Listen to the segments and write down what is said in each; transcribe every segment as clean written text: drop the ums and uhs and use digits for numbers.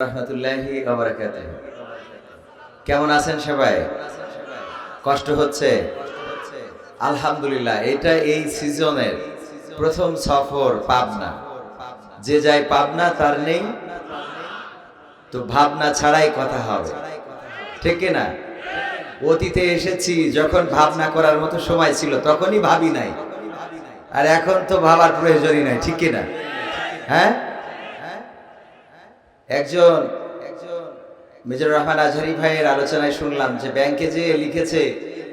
রাহমাতুল্লাহি ওয়া বারাকাতুহু। কেমন আছেন সবাই? কষ্ট হচ্ছে? আলহামদুলিল্লাহ, এটা এই সিজনের প্রথম সফর পাবনা। যে যায় পাবনা তার নেই তো ভাবনা ছাড়াই কথা হবে, ঠিক কি না? অতীতে এসেছি যখন ভাবনা করার মতো সময় ছিল তখনই ভাবি নাই, আর এখন তো ভাবার প্রয়োজনই নাই, ঠিক কি না? হ্যাঁ, একজন মেজর রহমান আজহারি ভাইয়ের আলোচনায় শুনলাম যে ব্যাংকে যে লিখেছে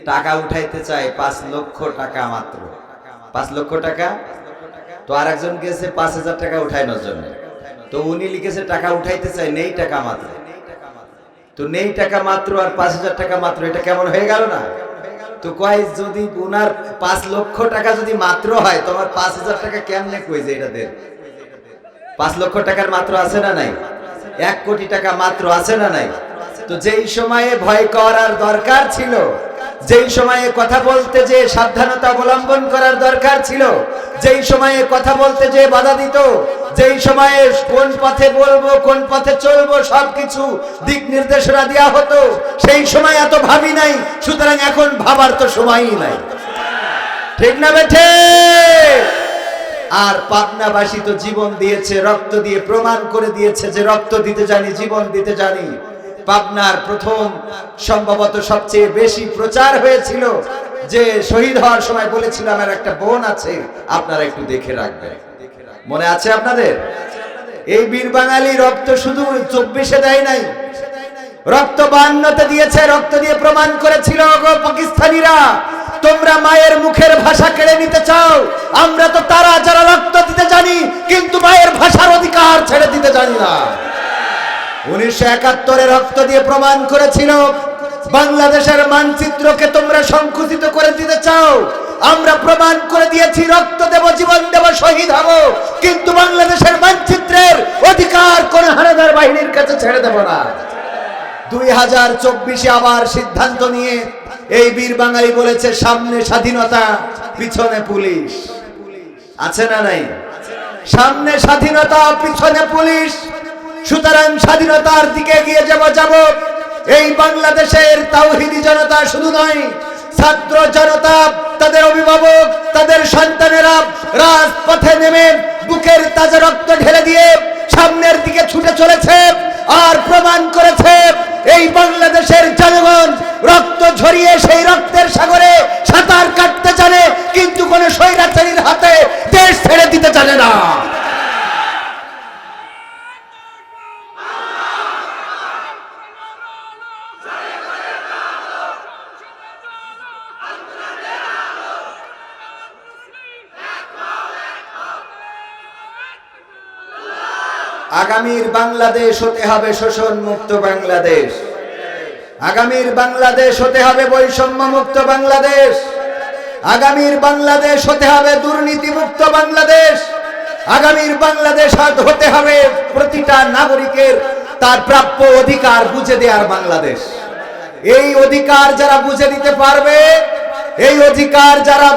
টাকা উঠাইতে চায় 5 লক্ষ টাকা, মাত্র 5 লক্ষ টাকা। তো আর একজন গেছে 5,000 টাকা উঠানোর জন্য, তো উনি লিখেছে টাকা উঠাইতে চায় নেই টাকা মাত্র। তো নেই টাকা মাত্র আর 5,000 টাকা মাত্র, এটা কেমন হয়ে গেল না? তো কয় যদি উনার 5 লক্ষ টাকা যদি মাত্র হয় তোমার 5,000 টাকা কেমনে কই যে এটা দেন? 5 লক্ষ টাকার মাত্র আছে না নাই? 1 কোটি টাকা মাত্র আছে না নাই? তো যেই সময়ে ভয় করার দরকার ছিল, যেই সময়ে কথা বলতে যে সাবধানতা অবলম্বন করার দরকার ছিল, যেই সময়ে কথা বলতে যে বাধা দিত, যেই সময়ে কোন পথে বলবো কোন পথে চলবো সবকিছু দিক নির্দেশনা দেওয়া হতো, সেই সময় এত ভাবি নাই। সুতরাং এখন ভাবার তো সময়ই নাই, ঠিক না বেঠে? আর পাবনাবাসী তো জীবন দিয়েছে, রক্ত দিয়ে প্রমাণ করে দিয়েছে যে রক্ত দিতে জানি, জীবন দিতে জানি। পাবনার প্রথম সম্ভবত সবচেয়ে বেশি প্রচার হয়েছিল যে শহীদ হওয়ার সময় বলেছিল আমার একটা বোন আছে, আপনারা একটু দেখে রাখবেন। মনে আছে আপনাদের? এই বীর বাঙালি রক্ত শুধু 24-এ দেয় নাই, রক্ত 52-তে দিয়েছে, রক্ত দিয়ে প্রমাণ করেছিল গো পাকিস্তানিরা তোমরা মায়ের মুখের ভাষা কেড়ে নিতে চাও, আমরা তো তারা যারা রক্ত দিতে জানি কিন্তু মায়ের ভাষার অধিকার ছেড়ে দিতে জানি না। 1971-এ রক্ত দিয়ে প্রমাণ করেছিল বাংলাদেশের মানচিত্রকে তোমরা সংকুচিত করে দিতে চাও, আমরা প্রমাণ করে দিয়েছি রক্ত দেব, জীবন দেব, শহীদ হব, কিন্তু বাংলাদেশের মানচিত্রের অধিকার কোন হানাদার বাহিনীর কাছে ছেড়ে দেব না। 2024-এ আবার সিদ্ধান্ত নিয়ে এই বীর বাঙালি বলেছে সামনে স্বাধীনতা পিছনে পুলিশ, আছে না নাই? সামনে স্বাধীনতা পিছনে পুলিশ। সুতরাং স্বাধীনতার দিকে এগিয়ে যাব। এই বাংলাদেশের তাওহীদি জনতা শুধু নয়, ছাত্র জনতা, তাদের অভিভাবক, তাদের সন্তানেরা রাজপথে নেমে বুকের তাজা রক্ত ঢেলে দিয়ে সামনের দিকে ছুটে চলেছে আর প্রমাণ করেছে এই বাংলাদেশের জনগণ রক্ত ঝরিয়ে সেই রক্তের সাগরে সাঁতার কাটতে জানে, কিন্তু কোন স্বৈরাচারীর হাতে দেশ ছেড়ে দিতে জানে না। আগামীর বাংলাদেশ হতে হবে শোষণ মুক্ত বাংলাদেশ, আগামীর বাংলাদেশ হতে হবে বৈষম্য মুক্ত বাংলাদেশ, আগামীর বাংলাদেশ হতে হবে দুর্নীতি মুক্ত বাংলাদেশ, আগামীর বাংলাদেশ হতে হবে প্রতিটা নাগরিকের তার প্রাপ্য অধিকার বুঝে দেওয়ার বাংলাদেশ। এই অধিকার যারা বুঝে দিতে পারবে, এই অধিকার যারা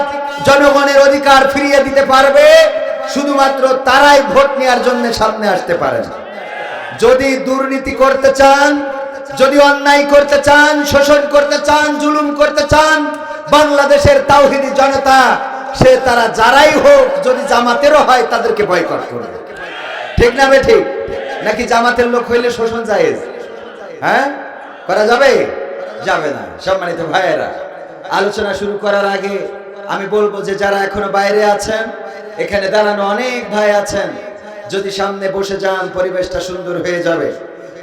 জনগণের অধিকার ফিরিয়ে দিতে পারবে, শুধুমাত্র তারাই ভোট নেওয়ার জন্য সামনে আসতে পারেন। যদি দুর্নীতি করতে চান, যদি অন্যায় করতে চান, শোষণ করতে চান, জুলুম করতে চান, বাংলাদেশের তাওহীদি জনতা সে তারা যারাই হোক, যদি জামাতেরও হয় তাদেরকে বয়কট করবে, ঠিক না বে ঠিক? নাকি জামাতের লোক হইলে শোষণ জায়েজ? হ্যাঁ, করা যাবে? যাবে না। সম্মানিত ভাইয়েরা, আলোচনা শুরু করার আগে আমি বলবো যে যারা এখনো বাইরে আছেন, এখানে দাঁড়ানো অনেক ভাই আছেন, যদি সামনে বসে যান পরিবেশটা সুন্দর হয়ে যাবে।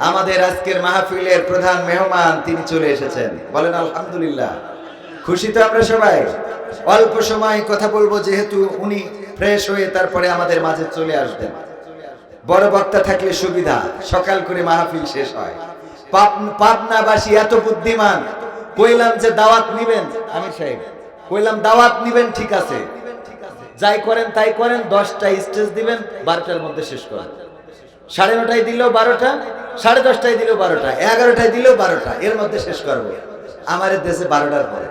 আমাদের আজকের মাহফিলের প্রধান মেহমান তিনি চলে এসেছেন, বলেন আলহামদুলিল্লাহ। খুশি তো আমরা সবাই? অল্প সময় কথা বলবো যেহেতু উনি ফ্রেশ হয়ে তারপরে আমাদের মাঝে চলে আসবেন। বড় বক্তা থাকলে সুবিধা, সকাল করে মাহফিল শেষ হয়। পাবনাবাসী এত বুদ্ধিমান, কইলাম যে দাওয়াত নিবেন, আমির সাহেব কইলাম দাওয়াত নিবেন, ঠিক আছে যাই করেন তাই করেন, 10টা স্টেজ দিবেন, 12টার মধ্যে শেষ করেন। 9:30টায় দিলেও 12টা, 10:30টায় দিলেও 12টা, 11টায় দিলেও 12টা, এর মধ্যে শেষ করবো। আমার দেশে 12টার পরে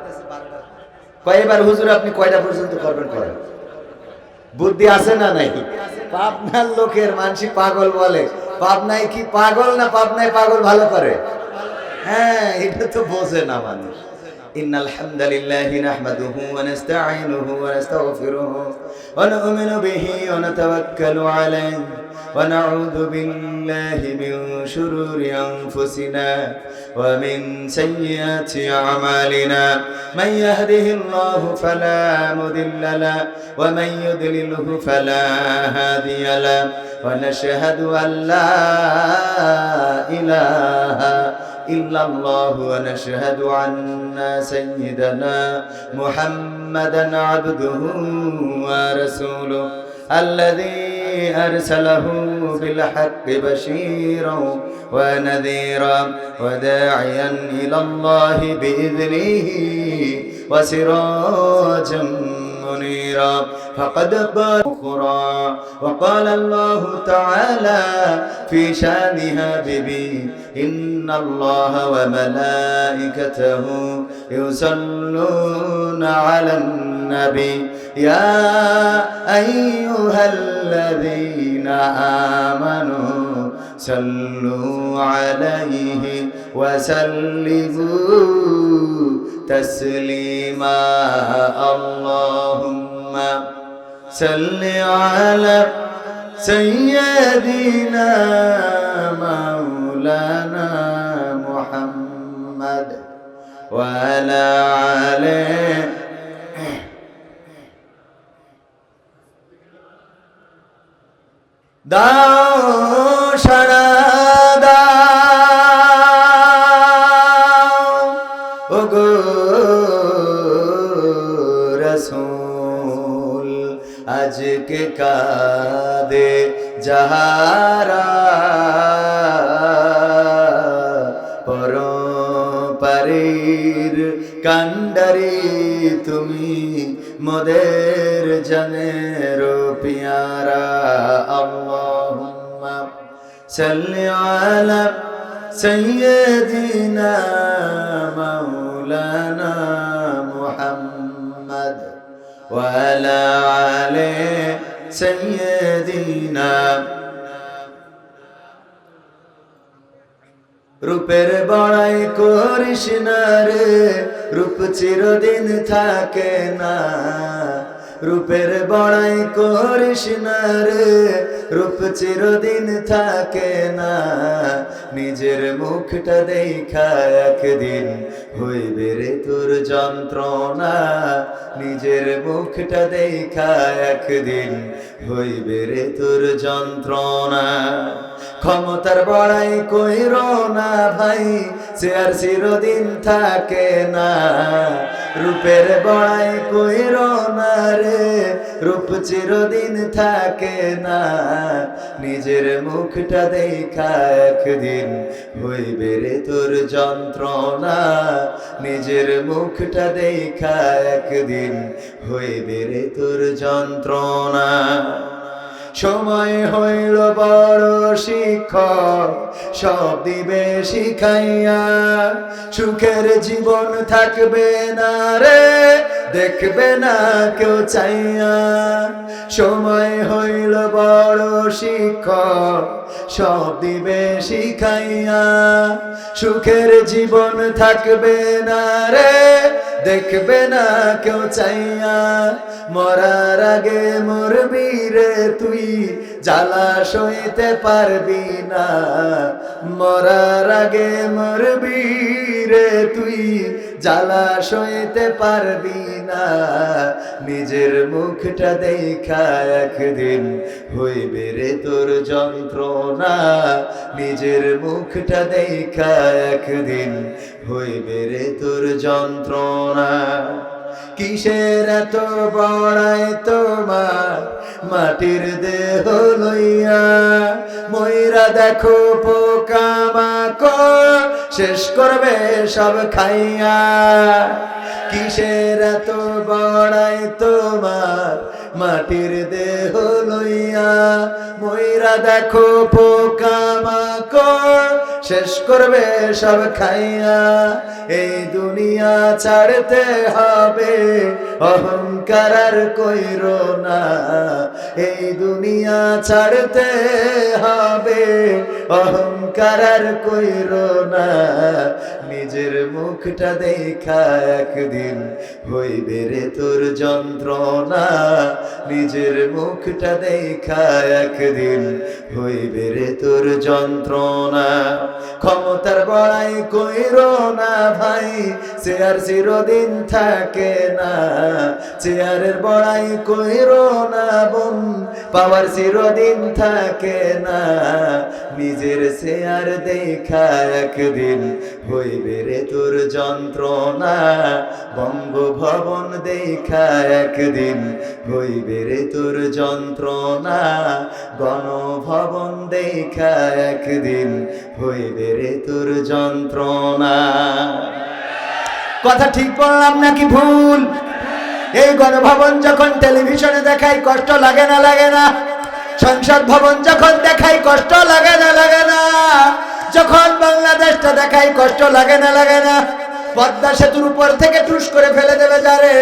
কয়েকবার হুজুর আপনি কয়টা পর্যন্ত করবেন করেন? বুদ্ধি আছে না নাই? পাবনার লোকের মানসি পাগল বলে পাবনায় কি পাগল না পাবনায় পাগল ভালো করে? হ্যাঁ, এটা তো বোঝে না মানুষ। ইন্নাল হামদালিল্লাহি নাহমাদুহু ওয়া নাস্তাঈনুহু ওয়া নাস্তাগফিরুহু ওয়া নু'মিনু বিহি ওয়া নাতাওয়াক্কালু আলাইহি ওয়া নাউযু বিল্লাহি মিন শুরুরি আনফুসিনা ওয়া মিন সাইয়্যাতি আমালিনা মান ইয়াহদিহিল্লাহু ফালা মুদিল্লা লাহু ওয়া মান ইউদ্লিলহু ফালা হাদিয়া লাহু ওয়া নাশহাদু আল লা ইলাহা إلا الله ونشهد أن سيدنا محمدا عبده ورسوله الذي أرسله بالحق بشيرا ونذيرا وداعيا إلى الله بإذنه وسراجا منيرا فقد قال أخرى وقال الله تعالى في شانها ببي إن الله وملائكته يصلون على النبي يا أيها الذين آمنوا صلوا عليه وسلموا تسليما اللهم صل على سيدنا مولانا محمد وعلى آله দাও সারা দাও ওগো রাসূল আজকে কাঁদে যাহারা পরপারের কান্ডারি তুমি মোদের জানের পিয়ারা আল্লাহুম্মা সাল্লি আলা সাইয়্যিদিনা মাওলানা মুহাম্মদ ওয়া আলা আলি সাইয়্যিদিনা রূপের বড়াই করিস না রে রূপ চিরদিন থাকে না রূপের বড়াই করিস না রে রূপ চিরদিন থাকে না নিজের মুখটা দেখা একদিন হইবে রে তোর যন্ত্রণা নিজের মুখটা দেখা একদিন হইবে রে তোর যন্ত্রণা ক্ষমতার বড়াই কইরো না ভাই সে আর চিরদিন থাকে না রূপের বড়াই কইরো না রে রূপ চিরদিন থাকে না নিজের মুখটা দেখা একদিন হইবে রে তোর যন্ত্রণা নিজের মুখটা দেখা একদিন হইবে রে তোর যন্ত্রণা সময় হইল বড় শিক্ষক সব দিবে শিখাইয়া সুখের জীবন থাকবে না রে দেখবে না কেউ চাইয়া সময় হইল বড় শিক্ষক সব দিবে শিখাইয়া সুখের জীবন থাকবে না রে দেখবে না কেউ চাইয়া মরার আগে মরবি রে তুই জ্বালা সইতে পারবি না মরার আগে মরবি রে তুই জ্বালা সইতে পারবি না নিজের মুখটা দেখা একদিন হইবে রে তোর যন্ত্রণা নিজের মুখটা দেখা একদিন হইবে রে তোর যন্ত্রণা কিসের এত বড়াই তোমার মাটির দেহ লইয়া ময়রা দেখো পোকামাকড় শেষ করবে সব খাইয়া কিসের এত বড়াই তোমার মাটির দেহ লইয়া ময়রা দেখো পোকামাকড় শেষ করবে সব খাইয়া। এই দুনিয়া ছাড়তে হবে, অহংকার আর কইরো না। এই দুনিয়া ছাড়তে হবে, অহংকার আর কইরো না। নিজের মুখটা দেখা একদিন হইবে রে তোর যন্ত্রণা। নিজের মুখটা দেখা একদিন হইবে রে তোর যন্ত্রণা। ক্ষমতার বড়াই কইরো না ভাই, চেয়ার চিরদিন থাকে না। চেয়ারের বড়াই কইরো না বোন, পাওয়ার চিরদিন থাকে না। নিজের চেয়ার দেখা একদিন হইবে রে তোর যন্ত্রণা। বঙ্গভবন দেখা একদিন হইবে রে তোর যন্ত্রণা। গণভবন দেখা একদিন হইবে রে তোর যন্ত্রণা। কথা ঠিক বললাম নাকি ভুল? এই গণভবন যখন টেলিভিশনে দেখাই কষ্ট লাগে না লাগে না? সংসদ ভবন যখন দেখাই কষ্ট লাগে না লাগে না? যখন বাংলাদেশটা দেখাই কষ্ট লাগে না লাগে না? পদ্মা সেতুর উপর থেকে টুস করে ফেলে দেবে যারে,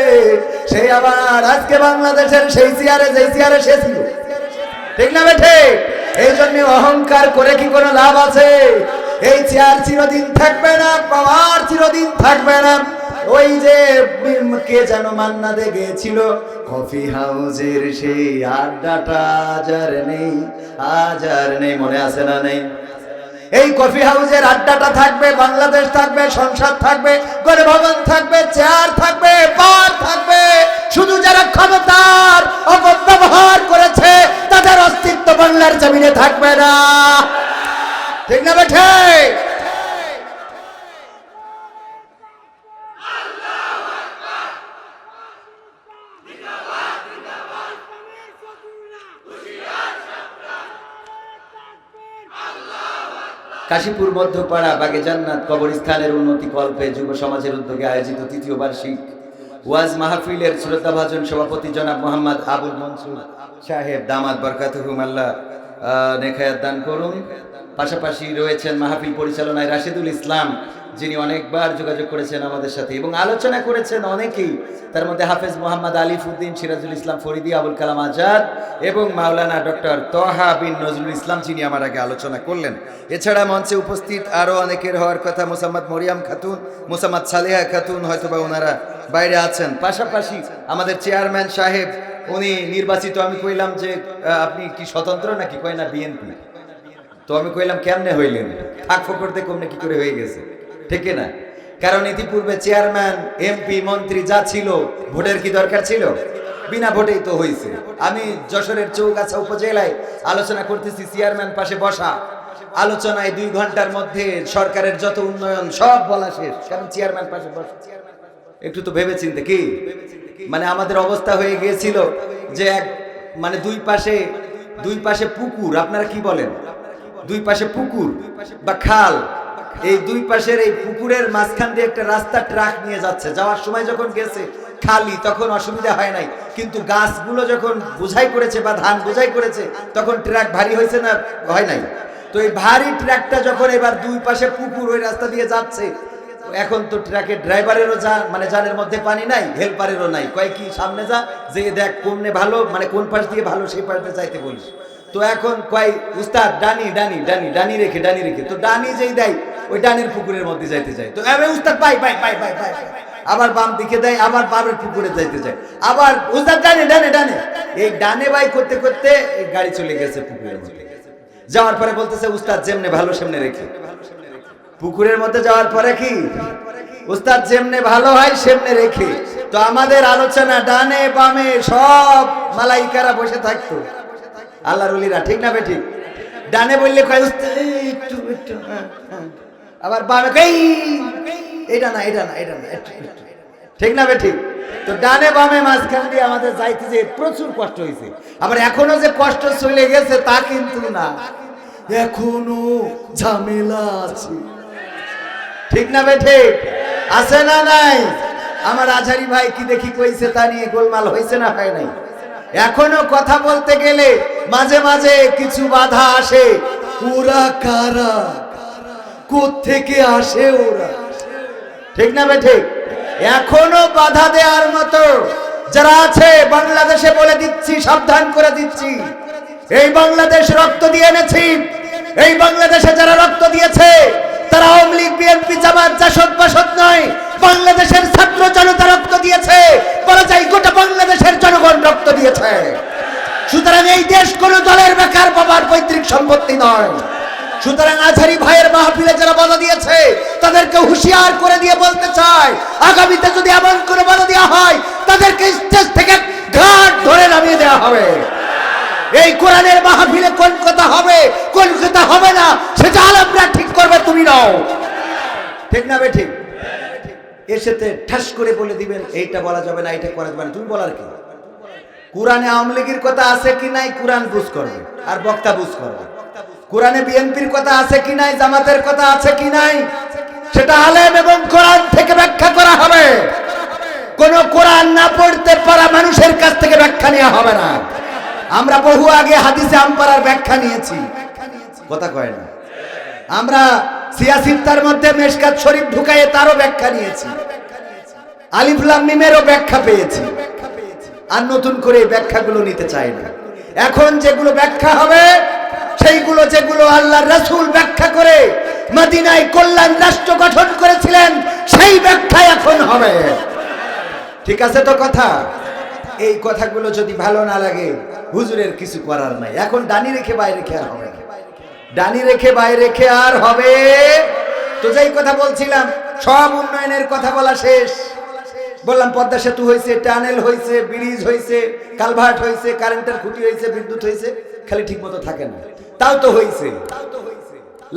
সেই আবার আজকে বাংলাদেশের সেই চেয়ারে যেই চেয়ারে সে ছিল। ঠিক না বেঠে? এই জন্য অহংকার করে কি কোনো লাভ আছে? এই চেয়ার চিরদিন থাকবে না, পাওয়ার চিরদিন থাকবে না। ওই যে কে যেন মান্না দে গেছিল, কফি হাউজের সেই আড্ডাটা আজ আর নেই, মনে আছে না নেই? এই কফি হাউজের আড্ডাটা থাকবে, বাংলাদেশ থাকবে, সংসদ থাকবে, গণভবন থাকবে, চেয়ার থাকবে, পাওয়ার থাকবে। শুধু যারা ক্ষমতার অপব্যবহার করেছে তাদের অস্তিত্ব বাংলার জমিনে থাকবে না। ঠিক না বেঠে? কাশীপুর মধ্যপাড়া বাগে জান্নাত কবরস্থানের উন্নতি কল্পে যুব সমাজের উদ্যোগে আয়োজিত তৃতীয় বার্ষিক ওয়াজ মাহফিলের শ্রদ্ধাভাজন সভাপতি জনাব মোহাম্মদ আবুল মনসুর সাহেব দামাত বরকাতুহুম, আল্লাহ নেখায়াত দান করুন। পাশাপাশি রয়েছেন মাহফিল পরিচালনায় রাশেদুল ইসলাম, যিনি অনেকবার যোগাযোগ করেছেন আমাদের সাথে এবং আলোচনা করেছেন অনেকেই। তার মধ্যে হাফেজ মোহাম্মদ আলিফ উদ্দিন, সিরাজুল ইসলাম ফরিদি, আবুল কালাম আজাদ এবং মাওলানা ডক্টর তহা বিন নজরুল ইসলাম, যিনি আমার আগে আলোচনা করলেন। এছাড়া মঞ্চে উপস্থিত আরও অনেকের হওয়ার কথা, মোসাম্মদ মরিয়াম খাতুন, মোসাম্মদ সালেহা খাতুন, হয়তোবা ওনারা বাইরে আছেন। পাশাপাশি আমাদের চেয়ারম্যান সাহেব, উনি নির্বাচিত। আমি কইলাম যে আপনি কি স্বতন্ত্র নাকি? কয় না বিএনপি। তো আমি কইলাম কেমনে হইলেন? ফাঁক ফোকরতে কমনে কি করে হয়ে গেছে? ঠিক না? কারণ ইতিপূর্বে চেয়ারম্যান, এমপি, মন্ত্রী যা ছিল, ভোটের কি দরকার ছিল? বিনা ভোটেই তো হয়েছে। আমি যশোরের চৌগাছা উপজেলায় আলোচনা করতেছি, চেয়ারম্যান পাশে বসা, আলোচনায় 2 ঘন্টার মধ্যে সরকারের যত উন্নয়ন সব বলা শেষ, কারণ চেয়ারম্যান পাশে বসা। একটু তো ভেবে চিন্তে কি মানে আমাদের অবস্থা হয়ে গিয়েছিল যে মানে দুই পাশে পুকুর, আপনারা কি বলেন? 2 পাশে পুকুর বা খাল, এই 2 পাশের এই পুকুরের মাঝখান দিয়ে একটা রাস্তা ট্রাক নিয়ে যাচ্ছে। যাওয়ার সময় যখন গেছে খালি, তখন অসুবিধা হয় নাই, কিন্তু গাছগুলো যখন বোঝাই করেছে বা ধান বোঝাই করেছে তখন ট্রাক ভারী হয়েছে না হয় নাই? তো এই ভারী ট্রাকটা যখন এবার 2 পাশে পুকুর ওই রাস্তা দিয়ে যাচ্ছে, এখন তো ট্রাকের ড্রাইভারেরও মানে জানের মধ্যে পানি নাই, হেল্পারেরও নাই। কয় কি সামনে যা, যে দেখ কোনে ভালো, মানে কোন পাশ দিয়ে ভালো সেই পাশ দিয়ে যাইতে বলিস। তো এখন কয় উস্তাদ ডানি ডানি ডানি ডানি রেখে তো ডানি যেই দেয় ওই ডানের পুকুরের মধ্যে যাইতে যায়। তো উস্তাদ bye bye bye bye bye, আবার বাম দিকে দেয়, আবার বামের পুকুরে যাইতে যায়, আবার উস্তাদ ডানে ডানে ডানে। এই ডানে বাই করতে করতে গাড়ি চলে গেছে পুকুরের মধ্যে। যাওয়ার পরে বলতেছে উস্তাদ যেমনে ভালো সেমনে রেখে। পুকুরের মধ্যে যাওয়ার পরে কি উস্তাদ যেমনে ভালো হয় সেমনে রেখে। তো আমাদের আলোচনা ডানে বামে সব মালাইকারা বসে থাকতো, আল্লাহর ওলিরা। ঠিক না বেঠিক? ডানে বললে কয় উস্তাদ একটু একটু, আবার বামে কই এটা না এটা না এটা না, ঠিক না বেঠিক? তো ডানে বামে মাঝখান দিয়ে আমাদের যাইতে যে প্রচুর কষ্ট হয়েছে। আবার এখনো যে কষ্ট চলে গেছে তা কিন্তু না, এখনো ঝামেলা আছে। ঠিক না বেঠিক? আছে না নাই? আমার আঝারি ভাই কি দেখি কইছে তা নিয়ে গোলমাল হয়েছে না হয় নাই? এখনো কথা বলতে গেলে মাঝে মাঝে কিছু বাধা আসে। ওরা কারা? কোত্থেকে আসে ওরা? ঠিক না বে ঠিক? এখনো বাধা দেওয়ার মতো যারা আছে বাংলাদেশে বলে দিচ্ছি, সাবধান করে দিচ্ছি, এই বাংলাদেশ রক্ত দিয়ে এনেছি। এই বাংলাদেশে যারা রক্ত দিয়েছে তারা আওয়ামী লীগ, বিএনপি, জামাত, জাসদ, বাসদ নয়, বাংলাদেশের ছাত্র জনতা রক্ত দিয়েছে। বলা যায় গোটা বাংলাদেশের জনগণ রক্ত দিয়েছে। সুতরাং এই দেশ কোন দলের বেকার বাবার পৈতৃক সম্পত্তি নয়। সুতরাং আজহারি ভাইয়ের মাহফিলে যারা বাধা দিয়েছে তাদেরকে হুঁশিয়ার করে দিয়ে বলতে চাই, আগামীতে যদি এমন করে বাধা দেওয়া হয় তাদেরকে স্টেজ থেকে ঘাট ধরে নামিয়ে দেওয়া হবে। এই কোরআনের মাহফিলে কোন কথা হবে, কোন কথা হবে না, সেটা আলেমরা ঠিক করবে, তুমি নাও। ঠিক না বে ঠিক? এসেতে ঠাস করে বলে দিবেন এইটা বলা যাবে না, এইটা করা যাবে না, তুমি বলার কি? কোরআনে আওয়ামী লীগের কথা আছে কি নাই কোরআন বুঝ করবে আর বক্তা বুঝ করবে। কোরআনে বিএনপির কথা আছে কি নাই, জামাতের কথা আছে কি নাই, সেটা আলেম এবং কোরআন থেকে ব্যাখ্যা করা হবে। কোন কোরআন না পড়তে পারা মানুষের কাছ থেকে ব্যাখ্যা নেওয়া হবে না। আমরা বহু আগে হাদিসে আমপারার ব্যাখ্যা নিয়েছি, কথা কয় না। আমরা সিয়াসিত্তার মধ্যে মেশকাত শরীফ ঢুকাইয়ে তারও ব্যাখ্যা নিয়েছি, আলিফ লাম মিমেরও ব্যাখ্যা পেয়েছি। আর নতুন করে এই ব্যাখ্যাগুলো নিতে চাই না। এখন যেগুলো ব্যাখ্যা হবে সেইগুলো যেগুলো আল্লাহর রাসূল ব্যাখ্যা করে মদিনায় কল্যাণ রাষ্ট্র গঠন করেছিলেন সেই ব্যাখ্যা এখন হবে। ঠিক আছে তো কথা? এই কথাগুলো যদি ভালো না লাগে হুজুরের কিছু করার নাই। এখন ডানি রেখে বাইরে রেখে আর হবে না, ডানি রেখে বাইরে রেখে আর হবে তো। যেই কথা বলছিলাম সব উন্নয়নের কথা বলা শেষ। বললাম পদ্মা সেতু হয়েছে, টানেল হয়েছে, ব্রিজ হয়েছে, কালভার্ট হয়েছে, কারেন্টের খুঁটি হয়েছে, বিদ্যুৎ হয়েছে, খালি ঠিক মতো থাকে না, তাও তো হয়েছে।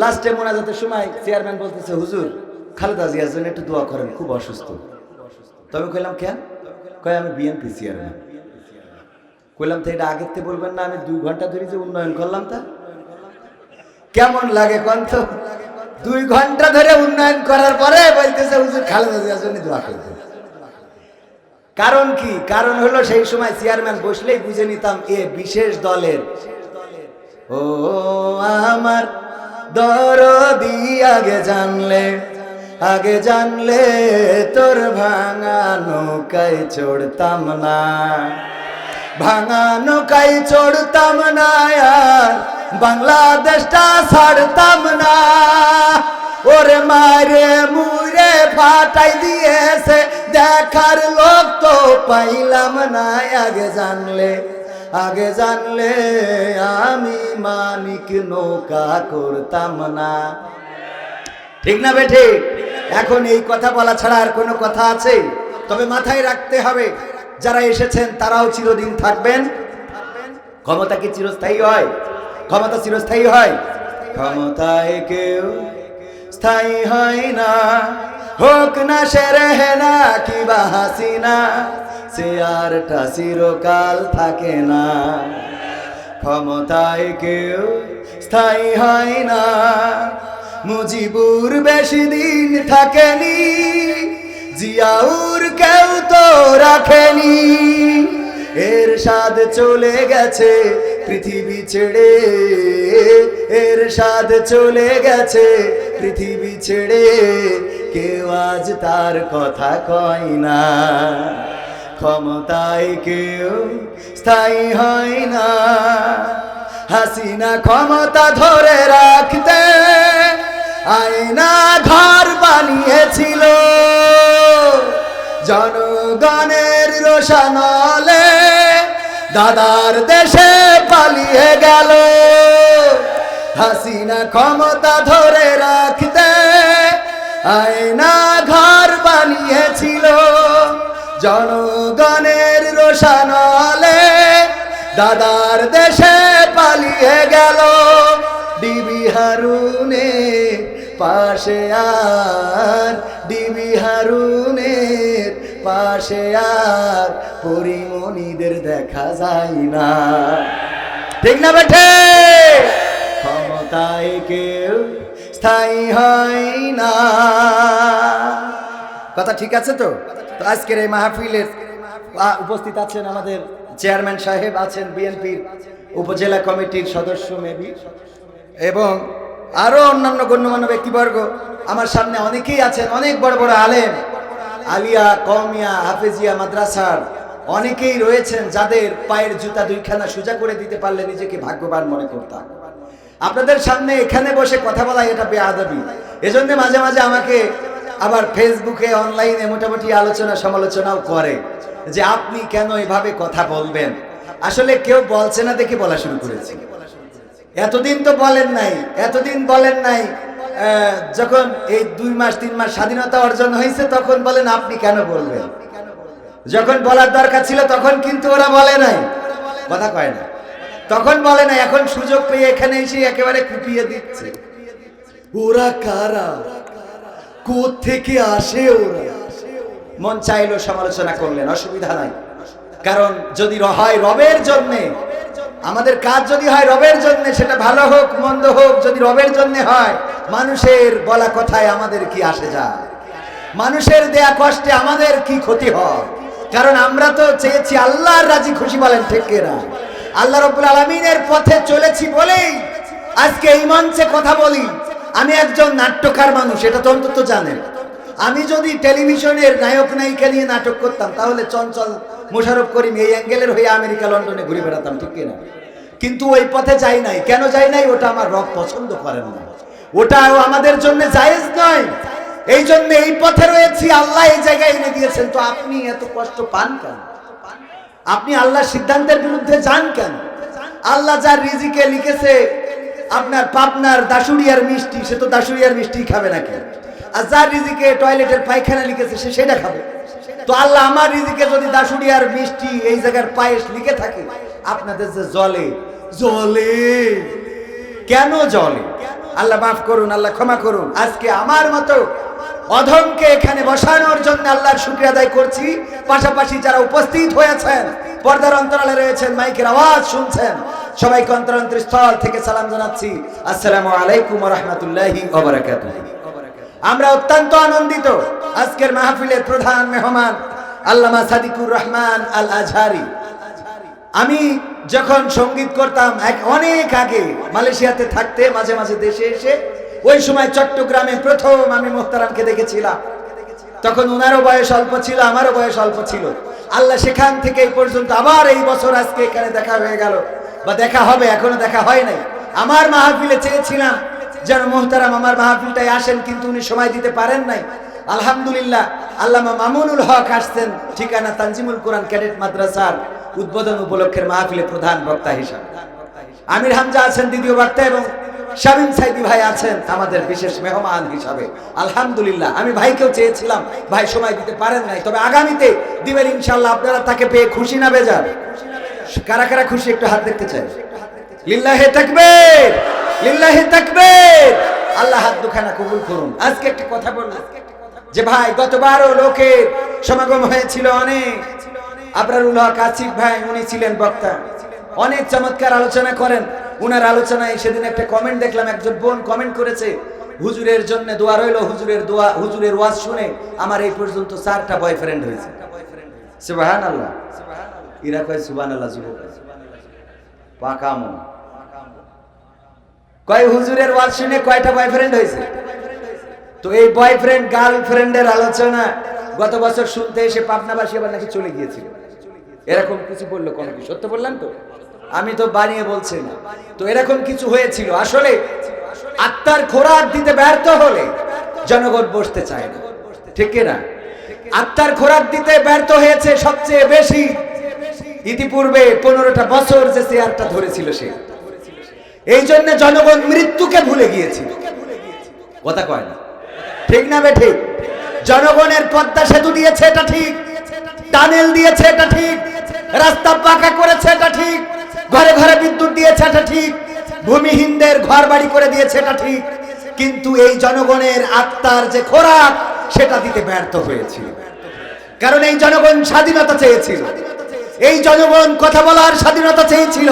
লাস্টে মোনাজাতের সময় চেয়ারম্যান বলতেছে, হুজুর খালেদা জিয়ার জন্য একটু দোয়া করেন, খুব অসুস্থ। তবে কইলাম কেন? কয় আমি বিএনপি চেয়ারম্যান। কইলাম তো এটা আগের থেকে বলবেন না, আমি 2 ঘন্টা ধরে যে উন্নয়ন করলাম তা কেমন লাগে কোন তো? 2 ঘন্টা ধরে উন্নয়ন করার পরে বলতেছে হুজুর খালেদা জিয়ার জন্য দোয়া করতে। কারণ কি? কারণ হলো সেই সময় চেয়ারম্যান বসলেই বুঝে নিতাম এ বিশেষ দলের। ও আমার দরদি আগে জানলে তোর ভাঙা নৌকায় চড়তাম না, ভাঙা নৌকায় চড়তাম না, আর বাংলাদেশটা ছাড়তাম না। ওরে মারে মুরে ফাটাই দিয়েছে, দেখার লোক তো পাইলাম না। আগে জানলে আমি মানিক নৌকা করতাম না। ঠিক না বেঠে? এখন এই কথা বলা ছাড়া আর কোনো কথা আছে? তবে মাথায় রাখতে হবে যারা এসেছেন তারাও চিরদিন থাকবেন। ক্ষমতা কি চিরস্থায়ী হয়? ক্ষমতা চিরস্থায়ী হয়? ক্ষমতায় কেউ স্থায়ী হয় না, হোক না সে রেহেনা কিবা হাসিনা, সে আরটা চিরকাল থাকে না। ক্ষমতায় কেউ স্থায়ী হয় না, মুজিবুর বেশি দিন থাকেনি, জিয়াউর কেউ তো রাখেনি। এরশাদ চলে গেছে পৃথিবী ছেড়ে, এরশাদ চলে গেছে পৃথিবী ছেড়ে, কেউ আজ তার কথা কয় না। ক্ষমতায় কেউ স্থায়ী হয় না, হাসিনা ক্ষমতা ধরে রাখতে আয়না ঘর বানিয়েছিল, জনগণের রোশানলে দাদার দেশে পালিয়ে গেল। হাসিনা ক্ষমতা ধরে রাখতে আয়না ঘর বানিয়েছিল, জনগণের রোশানলে দাদার দেশে পালিয়ে গেল। ডিবি হারুনের পাশে আর, ডিবি হারুনের পাশে আর পরিমণিদের দেখা যায় না। ঠিক না বেঠে? ক্ষমতায় কেউ স্থায়ী হয় না। কথা ঠিক আছে তো? তো আজকের এই মাহফিলের উপস্থিত আছেন আমাদের চেয়ারম্যান সাহেব, আছেন বিএনপির উপজেলা কমিটির সদস্য মেবি, এবং আরো অন্যান্য গণ্যমান্য ব্যক্তিবর্গ আমার সামনে অনেকেই আছেন, অনেক বড় বড় আলেম, আলিয়া, কওমিয়া, হাফেজিয়া মাদ্রাসার অনেকেই রয়েছেন যাদের পায়ের জুতা দুইখানা সোজা করে দিতে পারলে নিজেকে ভাগ্যবান মনে করতাম। আপনাদের সামনে এখানে বসে কথা বলা এটা বেআদবি। এজন্য মাঝে মাঝে আমাকে আবার ফেসবুকে, অনলাইনে মোটামুটি আলোচনা সমালোচনাও করে যে আপনি কেন এভাবে কথা বলবেন। আসলে কেউ বলছে না দেখে বলা শুরু করেছি। এতদিন তো বলেন নাই, এতদিন বলেন নাই। যখন এই 2 মাস 3 মাস স্বাধীনতা অর্জন হয়েছে তখন বলেন আপনি কেন বলবেন। যখন বলার দরকার ছিল তখন কিন্তু ওরা বলে নাই, কথা কয় না, তখন বলে না। এখন সুযোগ পেয়ে এখানে এসে একেবারে কুপিয়ে দিচ্ছে। ওরা কারা, কোত্থেকে আসে ওরা? মন চাইলো সমালোচনা করলেন, অসুবিধা নাই। কারণ যদি হয় রবের জন্যে, আমাদের কাজ যদি হয় রবের জন্যে, সেটা ভালো হোক মন্দ হোক, যদি রবের জন্যে হয়, মানুষের বলা কথায় আমাদের কি আসে যায়? মানুষের দেয়া কষ্টে আমাদের কি ক্ষতি হয়? কারণ আমরা তো চেয়েছি আল্লাহর রাজি খুশি, বলেন ঠিক কিনা? আল্লাহ রাব্বুল আলামিনের পথে চলেছি বলেই আজকে এই মঞ্চে কথা বলি। আমি একজন নাট্যকার মানুষ, এটা তো অন্তত জানেন। আমি যদি টেলিভিশনের নায়ক নায়িকা নিয়ে নাটক করতাম তাহলে চঞ্চল, মোশাররফ করিম এই অ্যাঙ্গেলের হয়ে আমেরিকা, লন্ডনে ঘুরে বেড়াতাম, ঠিক কিনা? কিন্তু ওই পথে যাই নাই। কেন যাই নাই? ওটা আমার রব পছন্দ করেন না, ওটাও আমাদের জন্য জায়েজ নয়। এই জন্য এই পথে রয়েছি, আল্লাহ এই জায়গায় এনে দিয়েছেন। তো আপনি এত কষ্ট পান কেন? আপনি আল্লাহর সিদ্ধান্তের বিরুদ্ধে যান কেন? আল্লাহ যার রিজিকে লিখেছে আপনার পাবনার দাসুরিয়ার মিষ্টি, সে তো দাসুরিয়ার মিষ্টি খাবে নাকি? আর যার রিজিকে টয়লেটের পায়খানা লিখেছে সে সেটা খাবে। তো আল্লাহ আমার রিজিকে যদি দাসুরিয়ার মিষ্টি, এই জায়গার পায়েস লিখে থাকে, আপনাদের যে জলে জলে কেন জলে? আল্লাহ মাফ করুন, আল্লাহ ক্ষমা করুন। আজকে আমার মতো অধমকে এখানে বসানোর জন্য আল্লাহর শুকরিয়া আদায় করছি। পাশাপাশি যারা উপস্থিত হয়েছেন, পর্দার অন্তরালে রয়েছেন, মাইকের আওয়াজ শুনছেন, সবাইকে অন্তরস্থল থেকে সালাম জানাচ্ছি। আসসালামু আলাইকুম ওয়া রাহমাতুল্লাহি ওয়া বারাকাতুহু। আমরা অত্যন্ত আনন্দিত, আজকের মাহফিলের প্রধান মেহমান আল্লামা সাদিকুর রহমান আল আজহারি। আমি যখন সঙ্গীত করতাম অনেক আগে, মালয়েশিয়াতে থাকতে মাঝে মাঝে দেশে এসে, ওই সময় চট্টগ্রামে প্রথম আমি মোহতারামকে দেখেছিলাম। তখন ওনারও বয়স অল্প ছিল, আমারও বয়স অল্প ছিল। আল্লাহ সেখান থেকে এই পর্যন্ত আবার এই বছর আজকে এখানে দেখা হয়ে গেল, বা দেখা হবে, এখনো দেখা হয় নাই। আমার মাহফিলে চেয়েছিলাম যেন মোহতারাম আমার মাহফিলটাই আসেন, কিন্তু উনি সময় দিতে পারেন নাই। আলহামদুলিল্লাহ আল্লামা মামুনুল হক আসছেন, ঠিকানা তানজিমুল কোরআন ক্যাডেট মাদ্রাসার উদ্বোধন উপলক্ষের মাহফিলে প্রধান বক্তা হিসাবে। আমির হামজা আছেন দ্বিতীয় বক্তা, এবং শামীম সাইদি ভাই আছেন আমাদের বিশেষ মেহমান হিসাবে। আলহামদুলিল্লাহ আমি ভাইকেও চেয়েছিলাম, ভাই সময় দিতে পারেন নাই, তবে আগামীতে দিবেন ইনশাআল্লাহ। আপনারা তাকে পেয়ে খুশি না বেজার? কারা কারা খুশি একটু হাত দেখতে চাই। লিল্লাহি তাকবীর, লিল্লাহি তাকবীর। আল্লাহ হাত দুখানা কবুল করুন। আজকে একটা কথা বললাম যে ভাই, গতবারও লোকের সমাগম হয়েছিল অনেক। আবরারুল হক আসিফ ভাই, উনি ছিলেন বক্তা, অনেক চমৎকার আলোচনা করেন। উনার আলোচনায় সেদিন একটা কমেন্ট দেখলাম, একজন বোন কমেন্ট করেছে, হুজুরের জন্য দোয়া রইল, হুজুরের দোয়া, হুজুরের ওয়াজ শুনে আমার এই পর্যন্ত 4টা বয়ফ্রেন্ড হয়েছে। সুবহানাল্লাহ। ইরা কয় সুবহানাল্লাহ, যুবক পাকামো কয় হুজুরের ওয়াজ শুনে কয়টা বয়ফ্রেন্ড হয়েছে? তো এই বয়ফ্রেন্ড গার্লফ্রেন্ডের আলোচনা গত বছর শুনতে এসে পাবনাবাসী আবার নাকি চলে গিয়েছিল। এরকম কিছু বললো, কোন কি সত্য বললাম? তো আমি তো বানিয়ে বলছি না। তো এরকম কিছু হয়েছিল। আসলে আত্মার খোরাক দিতে ব্যর্থ হলে জনগণ বসতে চায় না, ঠিক না? আত্মার খোরাক দিতে ব্যর্থ হয়েছে সবচেয়ে বেশি ইতিপূর্বে 15টা বছর যে চেয়ারটা ধরেছিল সে। এই জন্য জনগণ মৃত্যুকে ভুলে গিয়েছিল, কথা কয় না, ঠিক না বে ঠিক? জনগণের পদ্মা সেতু দিয়েছে, এটা ঠিক। টানেল দিয়েছে, এটা ঠিক। রাস্তা পাকা করেছে, এটা ঠিক। ঘরে ঘরে বিদ্যুৎ দিয়েছে, এটা ঠিক। ভূমিহীনদের ঘর বাড়ি করে দিয়েছে, এটা ঠিক। কিন্তু এই জনগণের আত্মার যে খোরাক, সেটা দিতে ব্যর্থ হয়েছিল। কারণ এই জনগণ স্বাধীনতা চেয়েছিল, এই জনগণ কথা বলার স্বাধীনতা চেয়েছিল,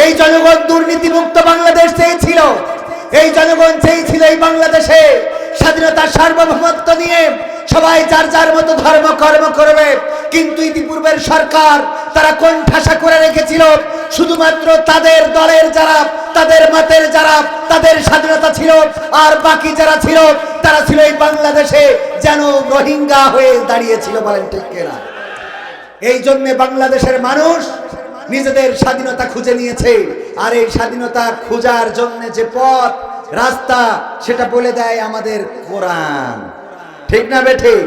এই জনগণ দুর্নীতি মুক্ত বাংলাদেশ চেয়েছিল, এই জনগণ চেয়েছিল এই বাংলাদেশে স্বাধীনতার সার্বভৌমত্ব নিয়ে সবাই যার যার মতো ধর্ম কর্ম করবে। কিন্তু ইতিপূর্বের সরকার তারা কোণঠাসা করে রেখেছিল শুধুমাত্র তাদের দলের যারা, তাদের মতের যারা, তাদের স্বাধীনতা ছিল, আর বাকি যারা ছিল তারা ছিল এই বাংলাদেশে যেন রোহিঙ্গা হয়ে দাঁড়িয়েছিল। বলেন ঠিক কিনা? এই জন্য বাংলাদেশের মানুষ নিজেদের স্বাধীনতা খুঁজে নিয়েছে। আর এই স্বাধীনতা খোঁজার জন্য যে পথ রাস্তা সেটা বলে দেয় আমাদের কোরআন। ঠিক না বেঠিক?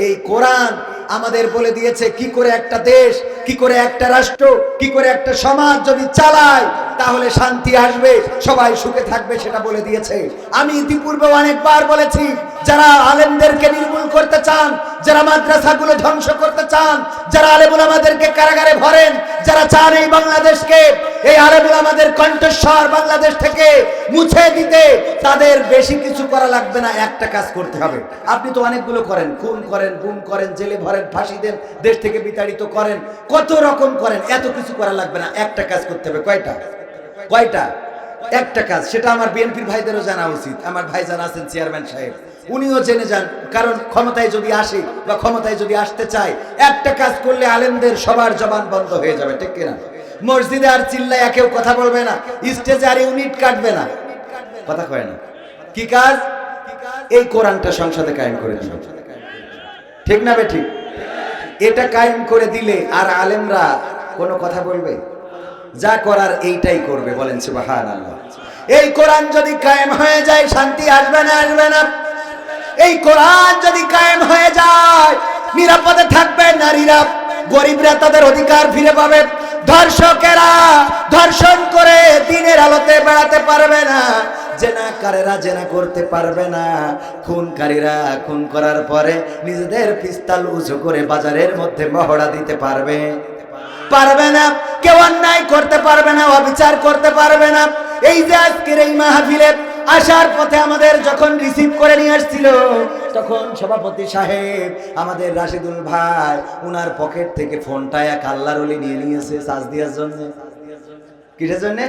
এই কোরআন আমাদের বলে দিয়েছে কি করে একটা দেশ, কি করে একটা রাষ্ট্র, কি করে একটা সমাজ যদি চালায় তাহলে শান্তি আসবে, সবাই সুখে থাকবে, সেটা বলে দিয়েছে। আমি ইতিপূর্বে অনেকবার বলেছি, যারা আলেমদেরকে নির্মূল করতে চান, যারা মাদ্রাসাগুলো ধ্বংস করতে চান, যারা আলেম উলামাদেরকে কারাগারে ভরেন, যারা চান এই বাংলাদেশকে, এই আলেম উলামাদের কণ্ঠস্বর বাংলাদেশ থেকে মুছে দিতে, তাদের বেশি কিছু করা লাগবে না, একটা কাজ করতে হবে। আপনি তো অনেকগুলো করেন, খুন করেন, গুম করেন, জেলে ভরেন, ফাঁসি দেন, দেশ থেকে বিতাড়িত করেন, কত রকম করেন, এত কিছু করা লাগবে না, একটা কাজ করতে হবে। কয়টা? একটা কাজ। সেটা আমার বিএনপির ভাইদেরও জানা উচিত। আমার ভাইজান আছেন চেয়ারম্যান সাহেব, উনিও জেনে যান, কারণ ক্ষমতায় যদি আসে বা ক্ষমতায় যদি আসতে চায়, একটা কাজ করলে আলেমদের সবার জবান বন্ধ হয়ে যাবে। ঠিক কিনা? মসজিদে আর চিল্লায় কেউ কথা বলবে না, স্টেজে আর ইউনিট কাটবে না, কথা কয় না। কি কাজ? এই কোরআনটা সংসদে কায়েম করে দিল। ঠিক না বেঠিক? এটা কায়েম করে দিলে আর আলেমরা কোনো কথা বলবে? যা করার এইটাই করবে। বলেন সুবহানাল্লাহ। এই কোরআন যদি কায়েম হয়ে যায়, শান্তি আসবে না? আসবে না? এই কোরআন যদি কায়েম হয়ে যায়, নিরাপদে থাকবে নারীরা, গরিবরা তাদের অধিকার ফিরে পাবে, ধর্ষকেরা ধর্ষণ করে দিনের আলোতে বেড়াতে পারবে না, জেনাকারীরা জেনা করতে পারবে না, খুনকারীরা খুন করার পরে নিজেদের পিস্তল উঁচু করে বাজারের মধ্যে মহড়া দিতে পারবে না, কেউ অন্যায় করতে পারবে না, অবিচার করতে পারবে না। এই যে আজকের এই মাহফিলে আসার পথে আমাদের যখন রিসিভ করে নিয়ে আসছিল, তখন সভাপতি সাহেব আমাদের রাশিদুল ভাই উনার পকেট থেকে ফোনটা এক আল্লাহর ওলি নিয়ে নিয়েছে চার্জ দেওয়ার জন্য। কিসের জন্য?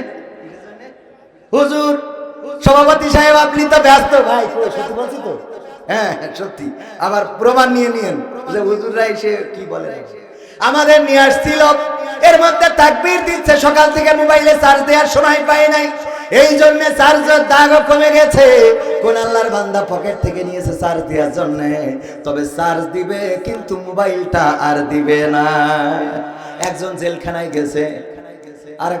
হুজুর সভাপতি সাহেব আপনি তো ব্যস্ত। ভাই সত্যি বলছি তো? হ্যাঁ সত্যি। আবার প্রমাণ নিয়ে নিয়েন যে হুজুররা এসে কি বলে আমাদের নিয়ে আসছিল। এর মধ্যে তাকবীর দিচ্ছে, সকাল থেকে মোবাইলে চার্জ দেওয়ার সময় পাই নাই, এই জন্য চার্জের দাগও কমে গেছে। কোন আল্লাহর বান্দা পকেট থেকে নিয়েছে চার্জ দেওয়ার জন্য, তবে চার্জ দিবে কিন্তু মোবাইলটা আর দিবে না। একজন জেলখানায় গেছে, আর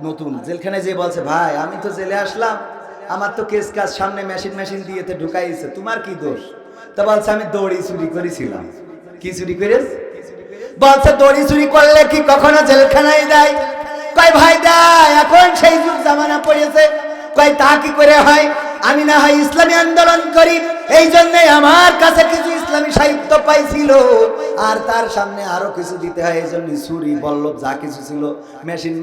নতুন জেলখানায় যে বলছে, ভাই আমি তো জেলে আসলাম, আমার তো কেস কাজ সামনে মেশিন দিয়েতে ঢুকাইছে, তোমার কি দোষ? তা বলছে আমি দড়ি চুরি করেছিলাম। কি চুরি করেছ? বলছে দড়ি চুরি করলে কি কখনো জেলখানায় দেয়? কয় ভাই দেয়, এখন সেই যুগ জামানা পড়েছে। কয় তা কি করে হয়? আমি না হয় ইসলামী আন্দোলন করি, এই জন্য আমার কাছে কিছু ইসলামী সাহিত্য পাইছিল, আর তার সামনে আরো কিছু দিতে হয়, এই জন্য ছুরি বল্লভ যা কিছু ছিল,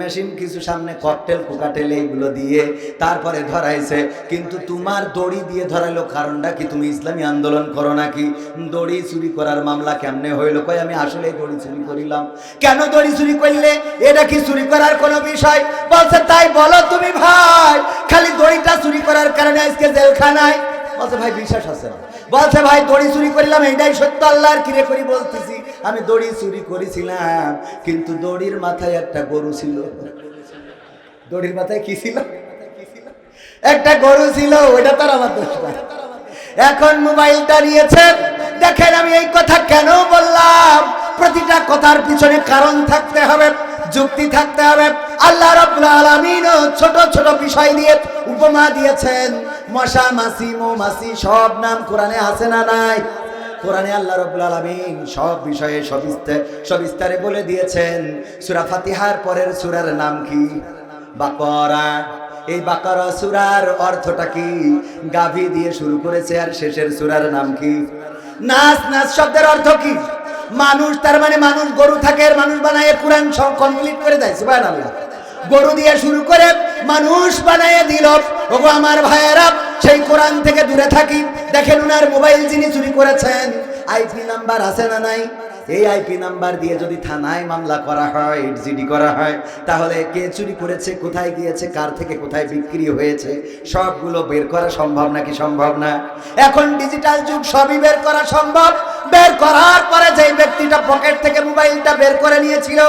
মেশিন কিছু সামনে ককটেল কোকাটেল এইগুলো দিয়ে তারপরে ধরাইছে। কিন্তু তোমার দড়ি দিয়ে ধরাইলো কারণটা কি? তুমি ইসলামী আন্দোলন করো নাকি? দড়ি চুরি করার মামলা কেমনে হইলো? কয় আমি আসলে দড়ি চুরি করিলাম। কেন দড়ি চুরি করলে? এটা কি চুরি করার কোনো বিষয়? বলছে তাই বলো তুমি ভাই, খালি দড়িটা চুরি করার কারণে আজকে জেলখানায়? বলছে ভাই বিশ্বাস আছে না? বলছে ভাই দড়ি চুরি করিলাম, এইটাই সত্য, আল্লাহর কিরে করি বলতেছি, আমি দড়ি চুরি করেছিলাম, কিন্তু দড়ির মাথায় একটা গরু ছিল। দড়ির মাথায় কি ছিল? একটা গরু ছিল, ওইটা তার আমার দোষ না। এখন মোবাইলটা নিয়েছে। দেখেন আমি এই কথা কেন বললাম, প্রতিটা কথার পিছনে কারণ থাকতে হবে, যুক্তি থাকতে হবে। আল্লাহ রাব্বুল আলামিন ছোট ছোট বিষয় দিয়ে উপমা দিয়েছেন। মশা, মাছি, মৌমাছি সব নাম কোরআনে আছে না নাই? কোরআনে আল্লাহ রাব্বুল আলামিন সব বিষয়ে সবিস্তারে বলে দিয়েছেন। সূরা ফাতিহার পরের সূরার নাম কি? বাকারা। এই বাকারা সূরার অর্থটা কি? গাভী দিয়ে শুরু করেছে, আর শেষের সূরার নাম কি? নাস। নাস শব্দের অর্থ কি? মানুষ। তার মানে মানুষ গরু থাকে, মানুষ বানায় কোরআন সব কমপ্লিট করে দেয়। সুবহানাল্লাহ। গরু দিয়ে শুরু করে মানুষ বানায় দিল। ওগো আমার ভাইয়েরা, সেই কোরআন থেকে দূরে থাকি। দেখেন উনার মোবাইল যিনি চুরি করেছেন, আইপি নাম্বার আছে না নাই? এই আইপি নাম্বার দিয়ে যদি থানায় মামলা করা হয়, জিডি করা হয়, তাহলে কে চুরি করেছে, কোথায় গিয়েছে, কার থেকে কোথায় বিক্রি হয়েছে, সবগুলো বের করা সম্ভব নাকি সম্ভব না? এখন ডিজিটাল যুগ, সবই বের করা সম্ভব। বের করার পরে যেই ব্যক্তিটা পকেট থেকে মোবাইলটা বের করে নিয়েছিল,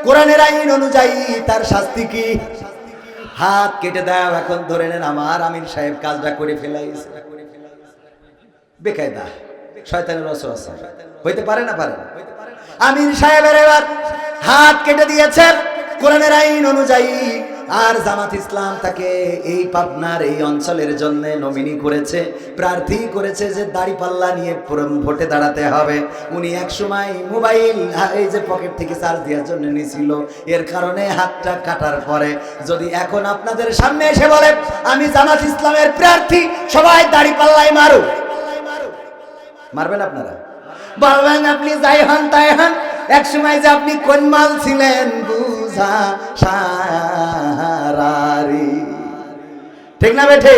কোরআনের আইন অনুযায়ী তার শাস্তি কি? হাত কেটে দাও। এখন ধরে নেন আমার আমির সাহেব কাজটা করে ফেলাইছে, বেকায়দা, শয়তানের ওয়াসওয়াসা, হইতে পারে না? পারে না। আমির সাহেবের এবার হাত কেটে দিয়েছে কোরআনের আইন অনুযায়ী, আর জামাত ইসলাম তাকে এই পাবনার এই অঞ্চলের জন্য নমিনি করেছে, প্রার্থী করেছে যে দাড়িপাল্লা নিয়ে ভোটে দাঁড়াতে হবে। উনি এক সময় মোবাইল এই যে পকেট থেকে চার্জ দেওয়ার জন্য নিয়েছিল, এর কারণে হাতটা কাটার পরে যদি এখন আপনাদের সামনে এসে বলে আমি জামাত ইসলামের প্রার্থী, সবাই দাড়িপাল্লায় মারো, মারবেন আপনারা? বলবেন আপনি যাই হন তাই হন, এক সময় যে আপনি কোন মাল ছিলেন বুঝা সারারি, ঠিক না বেঠে?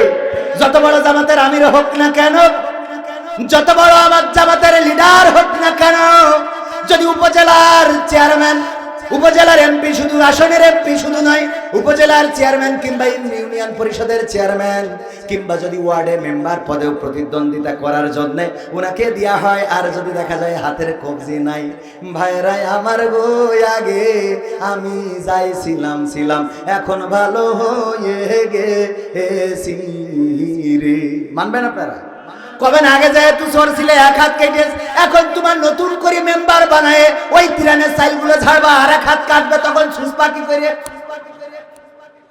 যত বড় জামাতের আমির হোক না কেন, যত বড় আমার জামাতের লিডার হোক না কেন, যদি উপজেলার চেয়ারম্যান, উপজেলার এমপি, শুধু আসনের এমপি শুধু নয়, উপজেলার চেয়ারম্যান কিংবা ইউনিয়ন পরিষদের চেয়ারম্যান কিংবা যদি ওয়ার্ডে মেম্বার পদেও প্রতিদ্বন্দ্বিতা করার জন্য ওনাকে দেওয়া হয়, আর যদি দেখা যায় হাতের কবজি নাই, ভাইরাই আমার বই আগে আমি যাইছিলাম ছিলাম, এখন ভালো হয়ে গেছি রে, মানবেন আপনারা? কবেন আগে যায় তুই চোর ছিলে, এক হাত কেটে, এখন তোমার নতুন করে মেম্বার বানায় ওই তিরানের সাইলগুলো ঝাড়বা, আর এক হাত কাটবে, তখন সুসপা কি করে?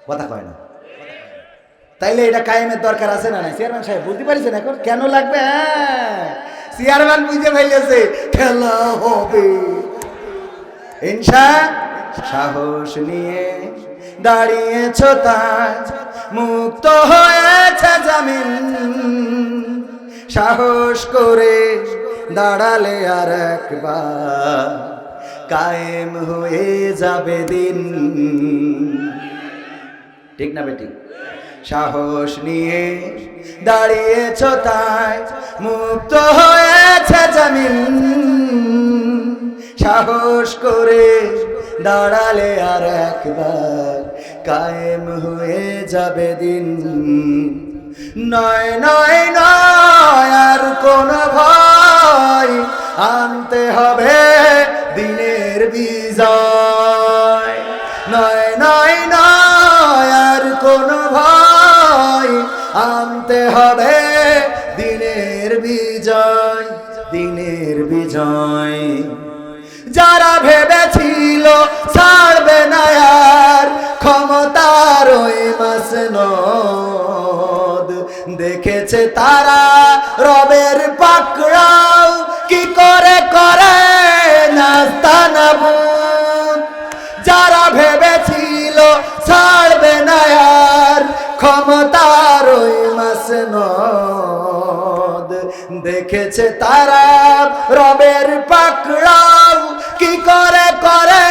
কথা কয় না। তাইলে এটা কায়েমের দরকার আছে না নাই? চেয়ারম্যান সাহেব বুঝতে পারছেন এখন কেন লাগবে? চেয়ারম্যান বুঝে ফেলেছে খেলা হবে ইনশা। সাহস নিয়ে দাঁড়িয়েছ তাজ, মুক্ত হয়েছে জামিন, সাহস করে দাঁড়ালে আর একবার কায়েম হয়ে যাবে দিন, ঠিক না বেটি? সাহস নিয়ে দাঁড়িয়েছ তাই মুক্ত হয়েছে জামিন, সাহস করে দাঁড়ালে আর একবার কায়েম হয়ে যাবে দিন। নয় নয় নয় আর কোন ভয়, আনতে হবে দিনের বিজয়। নয় নয় নয় আর কোন ভয়, আনতে হবে দিনের বিজয়, দিনের বিজয়। যারা ভেবেছিল ছাড়বে না আর ক্ষমতার ওই মাসনদ, দেখেছে তারা রবের পাকড়াও কি করে করে নাস্তানাবুদ। যারা ভেবেছিল ছাড়বে না আর ক্ষমতার ওই মাসনদ, দেখেছে তারা রবের পাকড়াও কি করে করে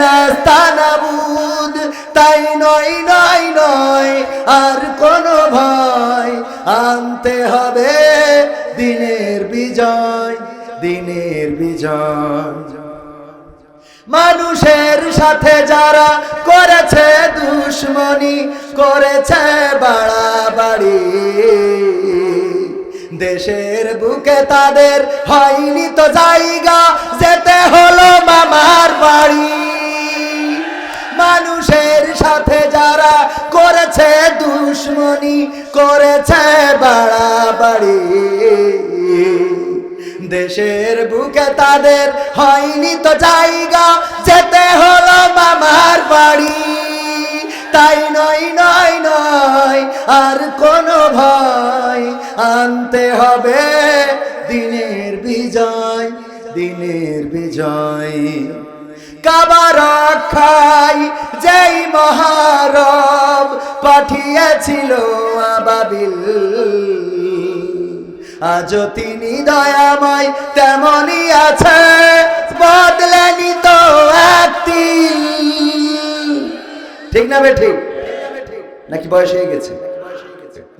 নাস্তানাবুদ। তাই নয় নয় নয় আর কোন ভয়, আনতে হবে দিনের বিজয়, দিনের বিজয়। মানুষের সাথে যারা করেছে দুশ্মনী, করেছে বাড়াবাড়ি, দেশের বুকে তাদের হয়নি তো জায়গা, যেতে হলো মামার বাড়ি। মানুষের সাথে যারা করেছে দুশ্মনী, করেছে বাড়াবাড়ি, দেশের বুকে তাদের হয়নি তো জায়গা, যেতে হলো মামার বাড়ি। তাই নয় নয় নয় আর কোন ভয়, আনতে হবে দিনের বিজয়, দিনের বিজয়। কাবা রক্ষায় যেই মহারব পাঠিয়েছিল আবাবিল, আজও তিনি দয়াময় তেমনি আছে, বদলেনি তো এক তিল, ঠিক না বেঠিক? নাকি বয়স হয়ে গেছে?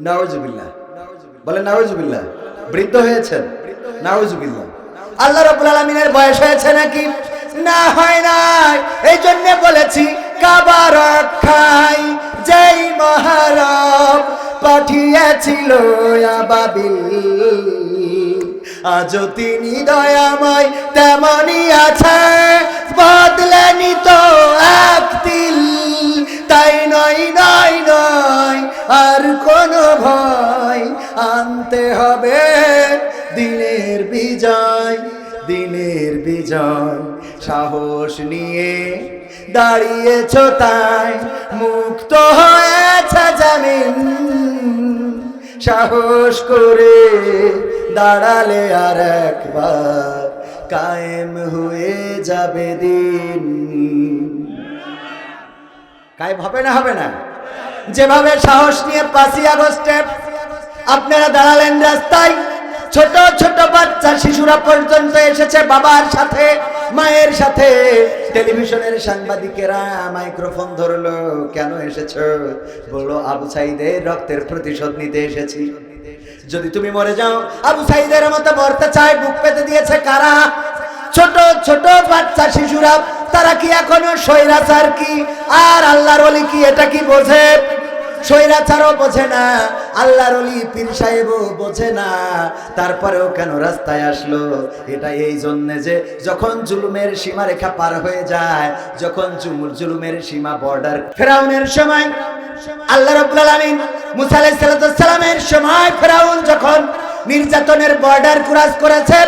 নাউজুবিল্লাহ, বলে নাউজুবিল্লাহ। বৃদ্ধ হয়েছেন, নাউজুবিল্লাহ। আল্লাহ রাব্বুল আলামিনের বয়স হয়েছে নাকি? না, হয় নাই। এই জন্য বলেছি কাবা রক্ষায় যেই মহারব পাঠিয়েছিল আবাবিল, আজও তিনি দয়াময় তেমনি আছে, বদলেনি তো এক তিল। তাই নয় নয় নয় আর কোনো ভয়, আনতে হবে দিনের বিজয়, দিনের বিজয়। সাহস নিয়ে দাঁড়িয়েছ তাই মুক্ত হয়েছে জামিন, সাহস করে দাঁড়ালে আর একবার কায়েম হয়ে যাবে দিন। কায়েম হবে না? হবে না? যেভাবে সাহস নিয়ে 5ই আগস্টে আপনারা দাঁড়ালেন রাস্তায়, ছোট ছোট বাচ্চা শিশুরা পর্যন্ত এসেছে বাবার সাথে মায়ের সাথে। টেলিভিশনের সাংবাদিকেরা মাইক্রোফোন ধরলো, কেন এসেছো? বললো আবু সাঈদের রক্তের প্রতিশোধ নিতে এসেছি। যদি তুমি মরে যাও, আবু সাঈদের মতো মরতে চায়, বুক পেতে দিয়েছে কারা? ছোট ছোট বাচ্চা শিশুরা। তারা কি এখনো স্বৈরাচার কি আর আল্লাহর ওলি কি এটা কি বোঝে? স্বৈরাচারও বোঝে না, আল্লাহর ওলি পীর সাহেবও বোঝে না। তারপরেও কেন রাস্তায় আসলো? এটা এই জন্যে যে যখন জুলুমের সীমারেখা পার হয়ে যায়, যখন জুলুমের সীমা বর্ডার, ফেরাউনের সময় আল্লাহ রাব্বুল আলামিন মুসা আলাইহিস সালামের সময় ফেরাউন যখন নির্যাতনের বর্ডার ক্রস করেছে,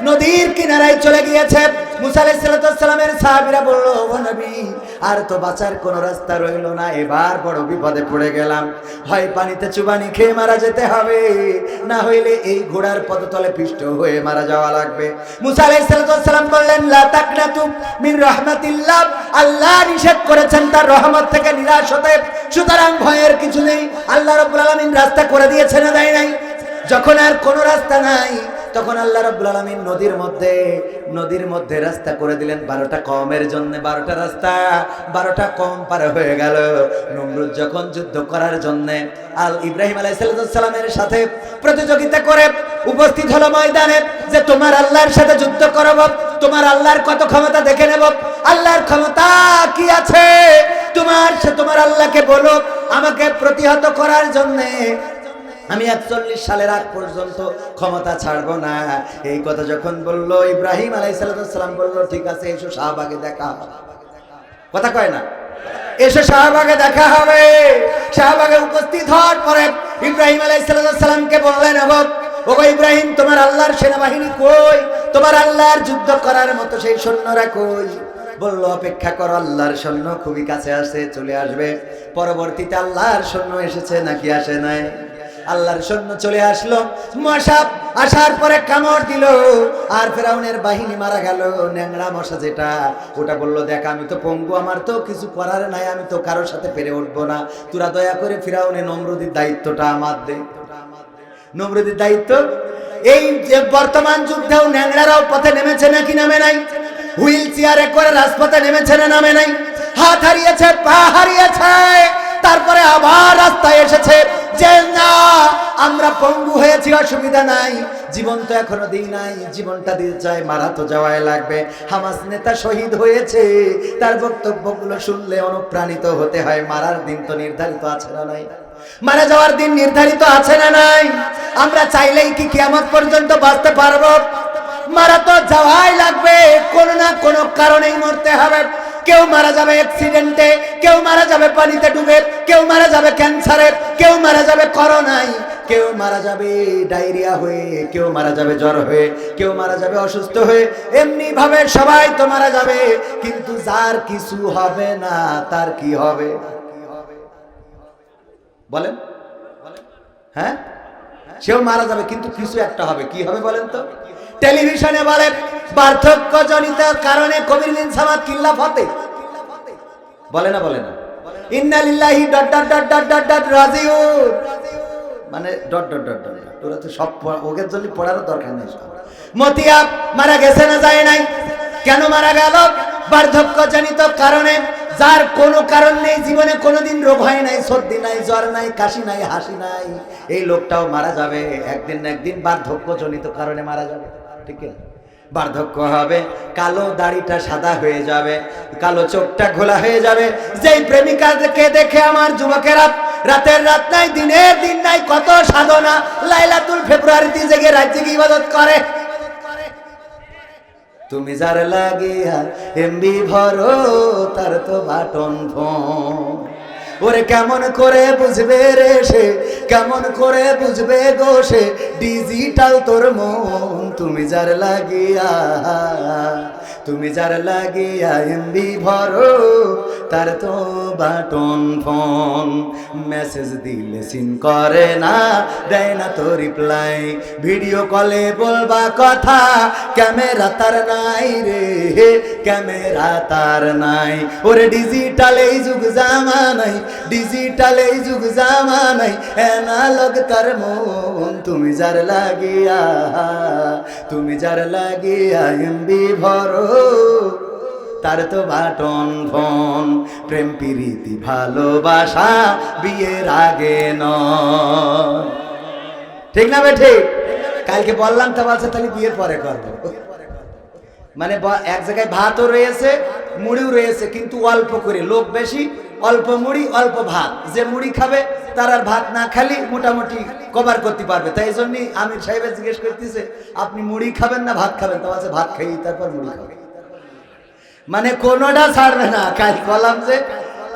নদীর কিনারায় চলে গিয়েছে, মুসা আলাইহিস সালামের সাহাবীরা বলল, ও নবী, আর তো বাঁচার কোনো রাস্তা রইল না, এবার বড় বিপদে পড়ে গেলাম। হয় পানিতে চুবানি খেয়ে মারা যেতে হবে, না হইলে এই ঘোড়ার পদতলে পিষ্ট হয়ে মারা যাওয়া লাগবে। মুসা আলাইহিস সালাম বললেন, লা তাকনাতু মিন রাহমাতিল্লাহ, আল্লাহ নিষেধ করেছেন তার রহমত থেকে নিরাশ হতে, সুতরাং ভয়ের কিছু নেই। আল্লাহ রাব্বুল আলামিন রাস্তা করে দিয়েছে না দেয় নাই? যখন আর কোনো রাস্তা নাই, তখন আল্লাহ রাব্বুল আলামিন নদীর মধ্যে রাস্তা করে দিলেন 12টা কওমের জন্য। 12টা রাস্তা, 12টা কওম পার হয়ে গেল। নমরুদ যখন যুদ্ধ করার জন্য ইব্রাহিম আলাইহিস সালামের সাথে প্রতিযোগিতা করে উপস্থিত হলো ময়দানে, যে তোমার আল্লাহর সাথে যুদ্ধ করব, তোমার আল্লাহর কত ক্ষমতা দেখে নেব। আল্লাহর ক্ষমতা কি আছে? তোমার আল্লাহকে বলো আমাকে প্রতিহত করার জন্য আমি 41 সালের আগ পর্যন্ত ক্ষমতা ছাড়বো না। এই কথা যখন বললো ইব্রাহিম আলাইহিস সালাম, বললো ঠিক আছে, এসো শাহবাগে দেখা হবে। কথা কয় না? এসো শাহবাগে দেখা হবে। শাহবাগে উপস্থিত হওয়ার পরে ইব্রাহিম আলাইহিস সালামকে বললেন, ওগো ইব্রাহিম, তোমার আল্লাহর সেনাবাহিনী কই? তোমার আল্লাহর যুদ্ধ করার মতো সেই সৈন্যরা কই? বললো অপেক্ষা করো, আল্লাহর সৈন্য খুবই কাছে আসে, চলে আসবে। পরবর্তীতে আল্লাহর সৈন্য এসেছে নাকি আসে নাই? আল্লাহর সৈন্য চলে আসলো। মশা আসার পরে কামড় দিল, আর ফেরাউনের বাহিনী মারা গেল। ন্যাংরা মশা যেটা, ওটা বললো, দেখ আমি তো পঙ্গু, আমার তো কিছু করার নাই, আমি তো কারোর সাথে পেরে উঠবো না, তোরা দয়া করে ফিরাউনের নমরুদের দায়িত্বটা আমার দে। নমরুদের দায়িত্ব এই যে বর্তমান যুদ্ধেও ন্যাংরারাও পথে নেমেছে নাকি নামে নাই? হুইল চেয়ারে করে রাজপথে নেমেছে না নামে নাই? হাত হারিয়েছে, পা হারিয়েছে, তারপরে আবার রাস্তায় এসেছে যে না, আমরা পঙ্গু হয়েছি, অসুবিধা নাই, জীবন তো এখনো দিই নাই, জীবনটা দিতে চাই, মারা তো যাওয়াই লাগবে। হামাস নেতা শহীদ হয়েছে, তার বক্তব্যগুলো শুনলে অনুপ্রাণিত হতে হয়। মারার দিন তো নির্ধারিত আছে না নাই? মারা যাওয়ার দিন নির্ধারিত আছে না নাই? আমরা চাইলেই কি কিয়ামত পর্যন্ত বাঁচতে পারবো? মারা তো যাওয়াই লাগবে, কোনো না কোনো কারণেই মরতে হবে। কেউ মারা যাবে অ্যাক্সিডেন্টে, কেউ মারা যাবে পানিতে ডুবে, কেউ মারা যাবে ক্যান্সারে, কেউ মারা যাবে করোনায়, কেউ মারা যাবে ডায়রিয়া হয়ে, কেউ মারা যাবে জ্বর হয়ে, কেউ মারা যাবে অসুস্থ হয়ে। এমনি ভাবে সবাই তো মারা যাবে, কিন্তু যার কিছু হবে না তার কি হবে? বলেন, হ্যাঁ, সেও মারা যাবে, কিন্তু কিছু একটা হবে। কি হবে বলেন তো? টেলিভিশনে বলে বার্ধক্যজনিত কারণে কবির বিন সামাদ কিল্লা ফতে, বলে না? বলে না? ইন্না লিল্লাহি dot dot dot dot dot dot রাজিউন, মানে ডট ডট ডট ডট। ওরা তো সব ওকে জন্য পড়ারও দরকার নেই। মতিয়া মারা গেছে না যায় নাই? কেন মারা গেল? বার্ধক্যজনিত কারণে। যার কোনো কারণ নেই, জীবনে কোনোদিন রোগ হয় নাই, সর্দি নাই, জ্বর নাই, কাশি নাই, হাসি নাই, এই লোকটাও মারা যাবে একদিন না একদিন, বার্ধক্যজনিত কারণে মারা যাবে। ঠিক আছে? বার্ধক্য হবে, কালো দাড়িটা সাদা হয়ে যাবে, কালো চোখটা ঘোলা হয়ে যাবে। যেই প্রেমিকাকে দেখে আমার যুবকেরা রাতের রাত নাই, দিনের দিন নাই, কত সাধনা, লাইলাতুল ফেব্রুয়ারিতে জেগে রাত জেগে ইবাদত করে। তুমি যার লাগিয়া এমবি ভরো তার তো বাটন ফোন। ওরে কেমন করে বুঝবে রে সে, কেমন করে বুঝবে গো সে, ডিজিটাল তোর মন। তুমি যার লাগিয়া, তুমি যার লাগিয়া এমবি ভরো তার তো বাটন ফোন। মেসেজ দিলে সিন করে না, দেয় না তো রিপ্লাই, ভিডিও কলে বলবা কথা, ক্যামেরা তার নাই রে, ক্যামেরা তার নাই। ওরে ডিজিটাল এই যুগ জামানাই, ডিজিটাল এই যুগ জামানাই, অ্যানালগ তার মন। তুমি যার লাগিয়া, তুমি যার লাগিয়া এমবি ভরো তার তো বাটন ফোন। প্রেম প্রীতি ভালোবাসা বিয়ের আগে নয়, ঠিক না বে ঠিক? কালকে বললাম তো, বলছে তাহলে বিয়ের পরে করবো। মানে এক জায়গায় ভাতও রয়েছে, মুড়িও রয়েছে, কিন্তু অল্প করে, লোক বেশি, অল্প মুড়ি অল্প ভাত। যে মুড়ি খাবে তার আর ভাত না খালি মোটামুটি কভার করতে পারবে। তাই এই জন্যই আমির সাহেব জিজ্ঞেস করতেছে, আপনি মুড়ি খাবেন না ভাত খাবেন? তো আছে ভাত খাই তারপর মুড়ি খাবেন, মানে কোনোটা ছাড়বে না। কাল বললাম যে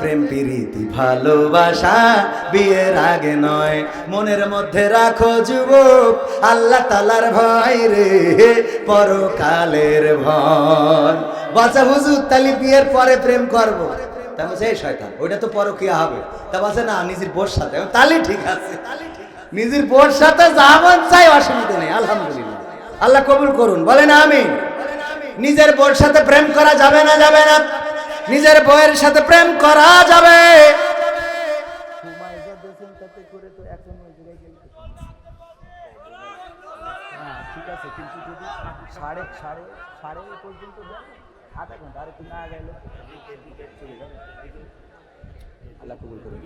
প্রেম প্রীতি ভালোবাসা বিয়ের আগে নয়, মনের মধ্যে রাখো যুবক আল্লাহ তাআলার ভয় রে, পরকালের ভয়। বাচ্চা হুজুর তালি বিয়ের পরে প্রেম করবো, তা বলছে এই শয়তান ওইটা তো পরকিয়া হবে। তা বলছে না, নিজের বোর সাথে। তালি ঠিক আছে, নিজের বোর সাথে যা মন চাই, অসুবিধা নেই, আলহামদুলিল্লাহ, আল্লাহ কবুল করুন, বলেন আমিন। নিজের বউর সাথে প্রেম করা যাবে না? যাবে না। নিজের বউয়ের সাথে প্রেম করা যাবে।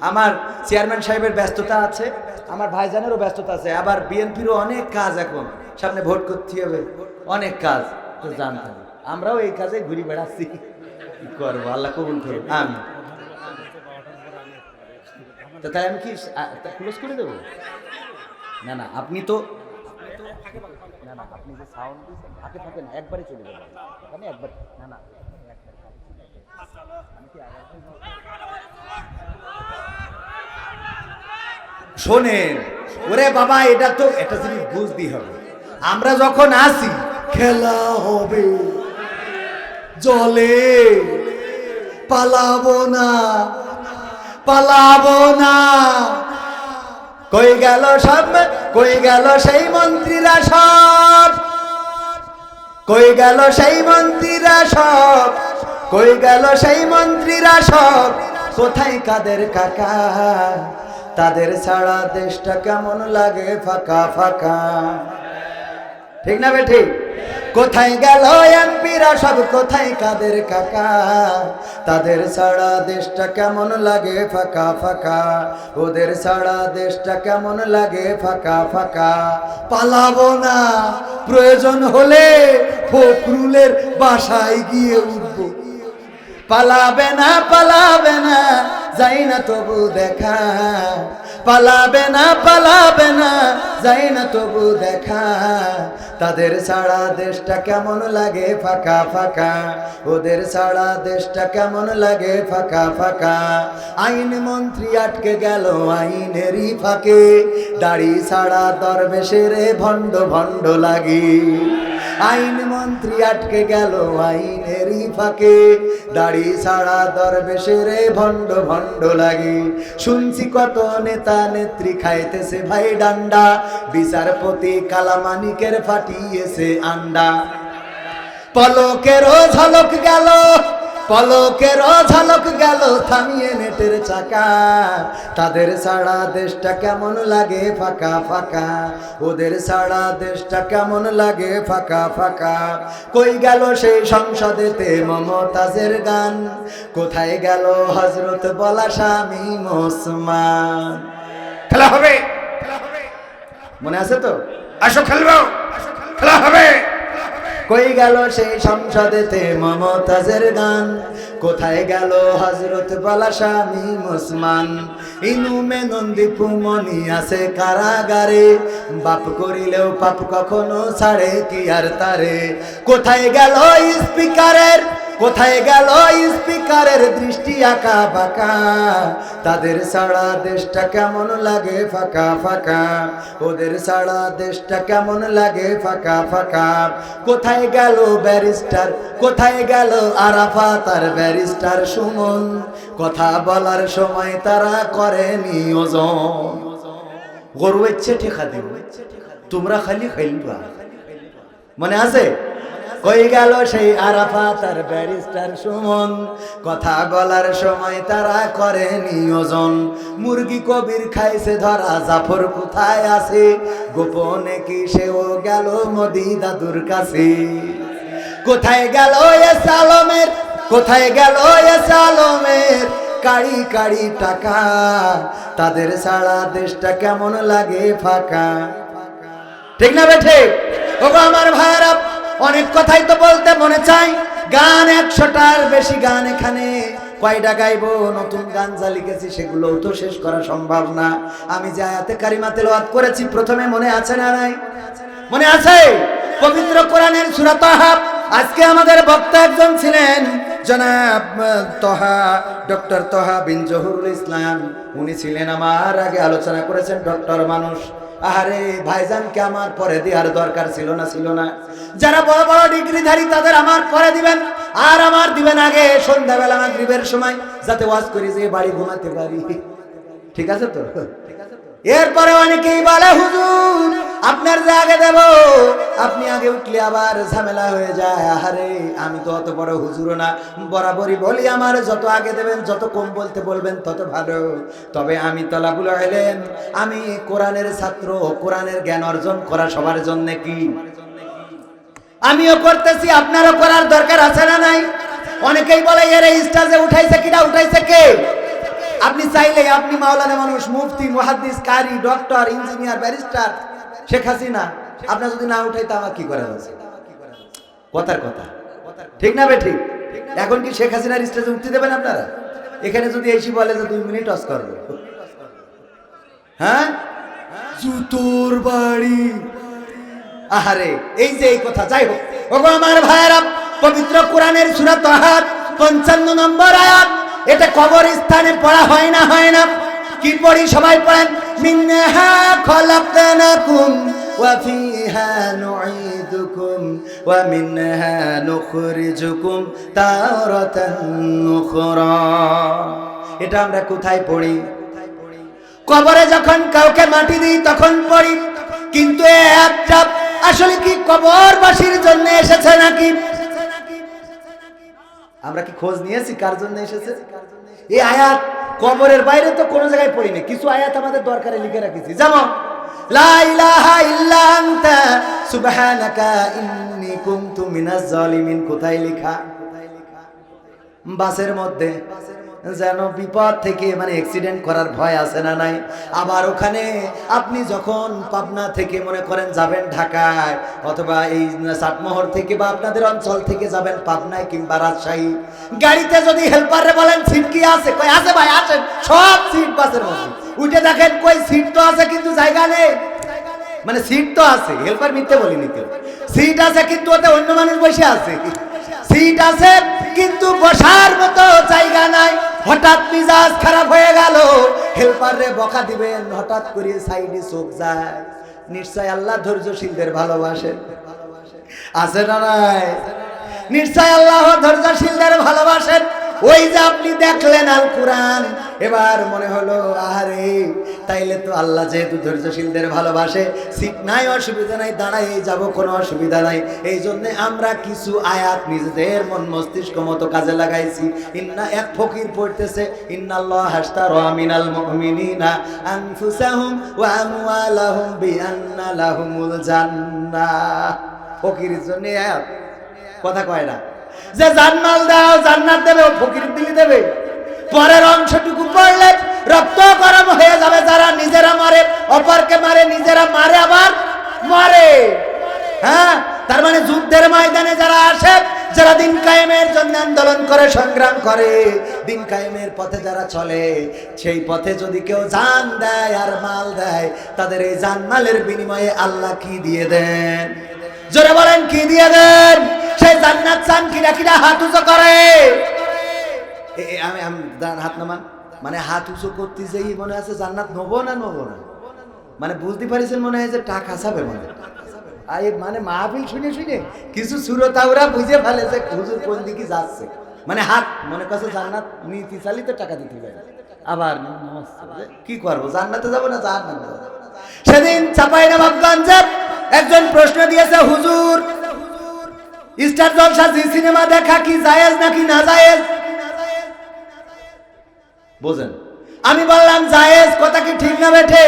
আমার চেয়ারম্যান সাহেবের ব্যস্ততা আছে, আমার ভাইজানেরও ব্যস্ততা আছে, আবার বিএনপিরও অনেক কাজ, এখন সামনে ভোট করতে হবে, অনেক কাজ তো জানতে হবে। আমরাও এই কাজে ঘুরে বেড়াচ্ছি, কি করবো, আল্লাহ কবুল করুন, আমি তো তাই আমি কি ক্লোজ করে দেবো? না না, আপনি তো না না, আপনি যে সাউন্ড দিয়েছেন থাকে থাকে না, একবারে চলে যাবে, মানে একবার না না, শোনেন ওরে বাবা, এটা তো একটা জিনিস বুঝতেই হবে। আমরা যখন আসি খেলা হবে জলে, পালাবো না, পালাবো না। কই গেল সব, কই গেল সেই মন্ত্রীরা সব, কই গেল সেই মন্ত্রীরা সব, কই গেল সেই মন্ত্রীরা সব, কোথায় কাদের কাকা? তাদের ছাড়া দেশটা কেমন লাগে ফাঁকা ফাঁকা, ঠিক না বে ঠিক? কোথায় গেল এমপিরা সব, কোথায় কাদের কাকা? তাদের ছাড়া দেশটা কেমন লাগে ফাঁকা ফাঁকা, ওদের ছাড়া দেশটা কেমন লাগে ফাঁকা ফাঁকা। পালাবো না, প্রয়োজন হলে ফখরুলের বাসায় গিয়ে উঠবো। পালাবে না, পালাবে না, যাই না তবু দেখা, পালাবে না, পালাবে না, যাই না তবু দেখা। তাদের ছাড়া দেশটা কেমন লাগে ফাঁকা ফাঁকা, ওদের ছাড়া দেশটা কেমন লাগে ফাঁকা ফাঁকা। আইন মন্ত্রী আটকে গেল আইনেরই ফাঁকে, দাড়ি ছাড়া দরবেশের ভণ্ড ভণ্ড লাগে। আইন মন্ত্রী আটকে গেল আইনেরই ফাঁকে, দাড়ি ছাড়া দরবেশের ভণ্ড ভণ্ড লাগে। শুনছি কত নেতা নেত্রী খাইতেছে ভাই ডান্ডা, বিচারপতি কালামানিকের ফাটিয়েছে আন্ডা। পলকেরও ঝলক গেল, পলকেরও ঝলক গেল থামিয়ে নেটের চাকা। তাদের ছাড়া দেশটা কেমন লাগে ফাঁকা ফাঁকা, ওদের ছাড়া দেশটা কেমন লাগে ফাঁকা ফাঁকা। কই গেল সেই সংসদেতে মমতাজের গান, কোথায় গেল হযরত বলা শামীম ওসমান? খেলা হবে, মনে আছে তো? আসো খেলবো, খেলা হবে। কই গেল সেই সংসদেতে মমতাজের গান, কোথায় গেল হযরত বালা শামীম ওসমান, ইনু মেনন দীপুমণি আছে কারাগারে, বাপ করিলেও পাপ কখনো ছাড়ে কি আর তারে। কোথায় গেল স্পিকারের, কোথায় গেল স্পিকারের দৃষ্টি আঁকা বাঁকা, তাদের ছাড়া দেশটা কেমন লাগে ফাঁকা ফাঁকা, ওদের ছাড়া দেশটা কেমন লাগে ফাঁকা ফাঁকা। কোথায় গেল ব্যারিস্টার, কোথায় গেল আরাফাত আর ব্যারিস্টার সুমন, কথা বলার সময় তারা করে নিয়োজন। গরু ইচ্ছে ঠেকা দেব, তোমরা খালি খাইবা, মনে আছে? কই গেল সেই আরাফাত আর ব্যারিস্টার সুমন, কথা বলার সময় তারা করে নিয়োজন। মুরগি কবির খাইছে ধরা, জাফর কোথায় আছে, গোপনে কি সেও গেল মোদি দাদুর কাছে। কোথায় গেল এস আলমের, কোথায় গেল এস আলমের কাড়ি কাড়ি টাকা, তাদের ছাড়া দেশটা কেমন লাগে ফাঁকা। ঠিক না বেঠে? ওগো আমার ভাইরা, অনেক কথাই তো বলতে মনে চাই, গান 100টার বেশি গান এখানে কয়টা গাইবো, নতুন গান যা লিখেছি সেগুলোও তো শেষ করা সম্ভব না। আমি যে আয়াতে কারিমা তেলাওয়াত করেছি প্রথমে, মনে আছে না নাই? মনে আছে? পবিত্র কোরআনের সূরা তাহা। আজকে আমাদের বক্তা একজন ছিলেন জনাব তহা, ডক্টর তহা বিন জহুরুল ইসলাম। উনি ছিলেন আমার আগে, আলোচনা করেছেন ডক্টর মানুষ। আরে ভাইজানকে আমার পরে দেওয়ার দরকার ছিল না, ছিল না? যারা বড় বড় ডিগ্রিধারী তাদের আমার পরে দিবেন, আর আমার দিবেন আগে সন্ধ্যাবেলা মাগরিবের সময়, যাতে ওয়াজ করি যে বাড়ি ঘুমাতে পারি। ঠিক আছে তো? এরপরে অনেকেই বলে হুজুর আপনার যে আগে দেব, আপনি আগে উঠলে আবার ঝামেলা হয়ে যায়। আরে আমি তো অত বড় হুজুরও না, বরাবরই বলি আমার যত আগে দেবেন, যত কম বলতে বলবেন তত ভালো। তবে আমি তলাবুল ইলম, আমি কোরআনের ছাত্র, কোরআনের জ্ঞান অর্জন করা সবার জন্য কি আমিও করতেছি, আপনারও করার দরকার আছে না নাই? অনেকেই বলে এর স্টেজে উঠাইছে কিনা, উঠাইছে কে? আপনি চাইলে আপনি মাওলানা মানুষ, মুফতি, মুহাদ্দিস, কারি, doctor, engineer, barrister, Sheikh Hasina, আপনার যদি না উঠাইতে আমার কি করা আছে? কথার কথা, ঠিক না বে ঠিক? এখন কি শেখ হাসিনার স্টেজে উঠতে দেবেন আপনারা? এখানে যদি এসে বলে যে 2 মিনিট অস করবে, হ্যাঁ জুতোর বাড়ি। আহারে এই যে এই কথা। যাই হোক, ওগো আমার ভাইয়েরা, পবিত্র কোরআনের সূরা তাহা 55 নম্বর আয়াত, এটা কবরস্থানে পড়া হয় না? হয় না? কি পড়ি সবাই পড়েন, মিনহা খলাকনাকুম ওয়া ফিহা নুঈদুকুম ওয়া মিনহা নুখরিজুকুম তারাতান উখরা। এটা আমরা কোথায় পড়ি? কবরে যখন কাউকে মাটি দিই তখন পড়ি, কিন্তু একটা আসলে কি কবরবাসীর জন্য এসেছে নাকি? আমরা কি খোঁজ নিয়েছি কার জন্য এসেছে? এই আয়াত কবরের বাইরে তো কোনো জায়গায় পড়িনি, কিছু আয়াত আমাদের দরকারে লিখে রাখেছি, যেমন লা ইলাহা ইল্লা আনতা সুবহানাকা ইন্নী কুনতু মিনাজ জালিমিন। কোথায় লেখা? বাসের মধ্যে, যেন বিপদ থেকে মানে অ্যাক্সিডেন্ট করার ভয় আছে না নাই? আবার ওখানে আপনি যখন পাবনা থেকে মনে করেন যাবেন ঢাকায়, অথবা এই চাটমোহর থেকে বা আপনাদের অঞ্চল থেকে যাবেন পাবনায় কিংবা রাজশাহী, গাড়িতে যদি হেল্পারে বলেন সিট কি আছে, কই আছে ভাই আসেন, সব সিট বাসের মধ্যে। উঠে দেখেন কই সিট তো আছে কিন্তু জায়গা নেই। মানে সিট তো আছে, হেল্পার মিথ্যে বলিনি কেউ, সিট আছে কিন্তু ওতে অন্য মানুষ বসে আছে। সিট আছে কিন্তু বসার মতো জায়গা নাই। হঠাৎ মিজাজ খারাপ হয়ে গেল, হেল্পারে বকা দিবেন, হঠাৎ করে সাইডে চোখ যায়। নিশ্চয় আল্লাহ ধৈর্যশীলদের ভালোবাসেন, আছে না নাই? নিশ্চয় আল্লাহ ধৈর্যশীলদের ভালোবাসেন। ওই যে আপনি দেখলেন আল কোরআন, এবার মনে হলো আহারে তাইলে তো আল্লাহ যেহেতু ধৈর্যশীলদের ভালোবাসে, সিট নাই অসুবিধা নাই, দাঁড়াই যাব কোনো অসুবিধা নাই। এই জন্য আমরা কিছু আয়াত নিজেদের মন মস্তিষ্ক মতো কাজে লাগাইছি। ইন্না, এক ফকির পড়তেছে ইন্নাল্লাহ হাশতারা মিনাল মুমিনিনা আনফুসাহুম ওয়া আমওয়ালাহুম বিআন্না লাহুমুল জান্নাহ। ফকিরের জন্য আয়াত, কথা কয় না যে জান্নাত দাও জান্নাত দেবে, ও ফকির দিলি দেবে। পরের অংশটুকু পড়লে রক্ত গরম হয়ে যাবে। যারা নিজেরা মারে, অপরকে মারে, নিজেরা মারে আবার মারে। হ্যাঁ, তার মানে যুদ্ধের ময়দানে যারা আসে, যারা দিন কায়েমের জন্য আন্দোলন করে, সংগ্রাম করে, দিন কায়েমের পথে যারা চলে, সেই পথে যদি কেউ জান দেয় আর মাল দেয়, তাদের এই জান মালের বিনিময়ে আল্লাহ কি দিয়ে দেন? জোরে বলেন কি দিয়ে দেন? সেই জান্নাত চান কিনা কিনা হাত উঁচু করে। আমি হাত নামান, মানে হাত উঁচু করতে যেই মনে আছে জান্নাত নেবো না নেবো না, মানে বুঝতে পারিছেন মনে হয় যে টাকা চাবে, মানে মাহফিল শুনে শুনে কিছু সুরতাওরা বুঝে ফেলেছে হুজুর কোন দিকে যাচ্ছে, মানে হাত মনে করছে জান্নাত নীতি চালি তো টাকা দিতে পারে, আবার কি করবো, জান্নাতে যাবো না জাহান্নামে যাবো। সেদিন চাঁপাইনবাবগঞ্জে একজন প্রশ্ন দিয়েছে, হুজুর স্টার জলসা জি সিনেমা দেখা কি জায়েজ নাকি না জায়েজ? বোঝেন, আমি বললাম জায়েজ। কথা কি ঠিক না বেঠে?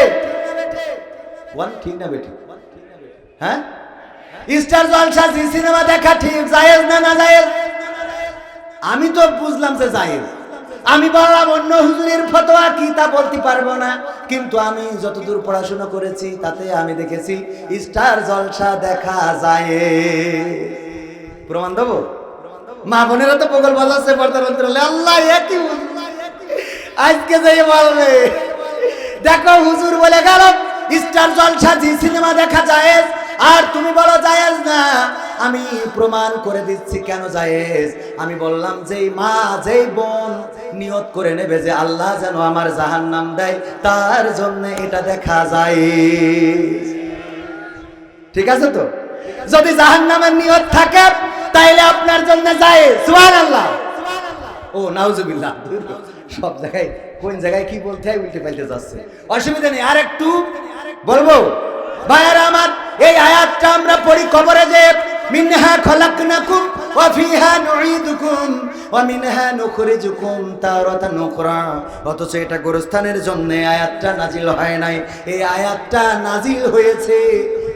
ঠিক না বেঠে? হ্যাঁ, স্টার জলসা জি সিনেমা দেখা ঠিক জায়েজ না না জায়েজ? আমি তো বুঝলাম যে জায়েজ। আমি বললাম অন্য হুজুরের ফতোয়া কি তা বলতে পারবো না, কিন্তু আমি যতদূর পড়াশোনা করেছি তাতে আমি দেখেছি স্টার জলসা দেখা যায়। প্রমাণ দেবো? মা বোনেরা তো বগল বাজাচ্ছে, পর্দার অন্তর হলে আল্লাহ একই আজকে যাই বলবে, দেখো হুজুর বলে গেল স্টার জলসা জি সিনেমা দেখা জায়েজ, আর তুমি বলো জায়েজ না। আমি প্রমাণ করে দিচ্ছি কেন জায়েজ। আমি বললাম যেই মা যেই বোন নিয়ত করে নেবে যে আল্লাহ যেন আমার জাহান্নাম দেয়, তার জন্য এটা দেখা যায়। ঠিক আছে তো? যদি জাহান্নামের নিয়ত থাকে তাইলে আপনার জন্য জায়েজ। সুবহানাল্লাহ। ও নাউজুবিল্লাহ, সব জায়গায় কোন জায়গায় কি বলতে হয় উল্টে পাল্টে যাচ্ছে, অসুবিধা নেই। আর একটু বলবো ভাইয়ারা আমার, এই আয়াতটা আমরা পড়ি কবরে যে মিনহা খলাকনাকুম ওয়া ফিহা নুঈদুকুম ওয়া মিনহা নুখরিজুকুম তারাতান উখরা, অথচ এটা গোরস্থানের জন্য আয়াতটা নাজিল হয় নাই। এই আয়াতটা নাজিল হয়েছে,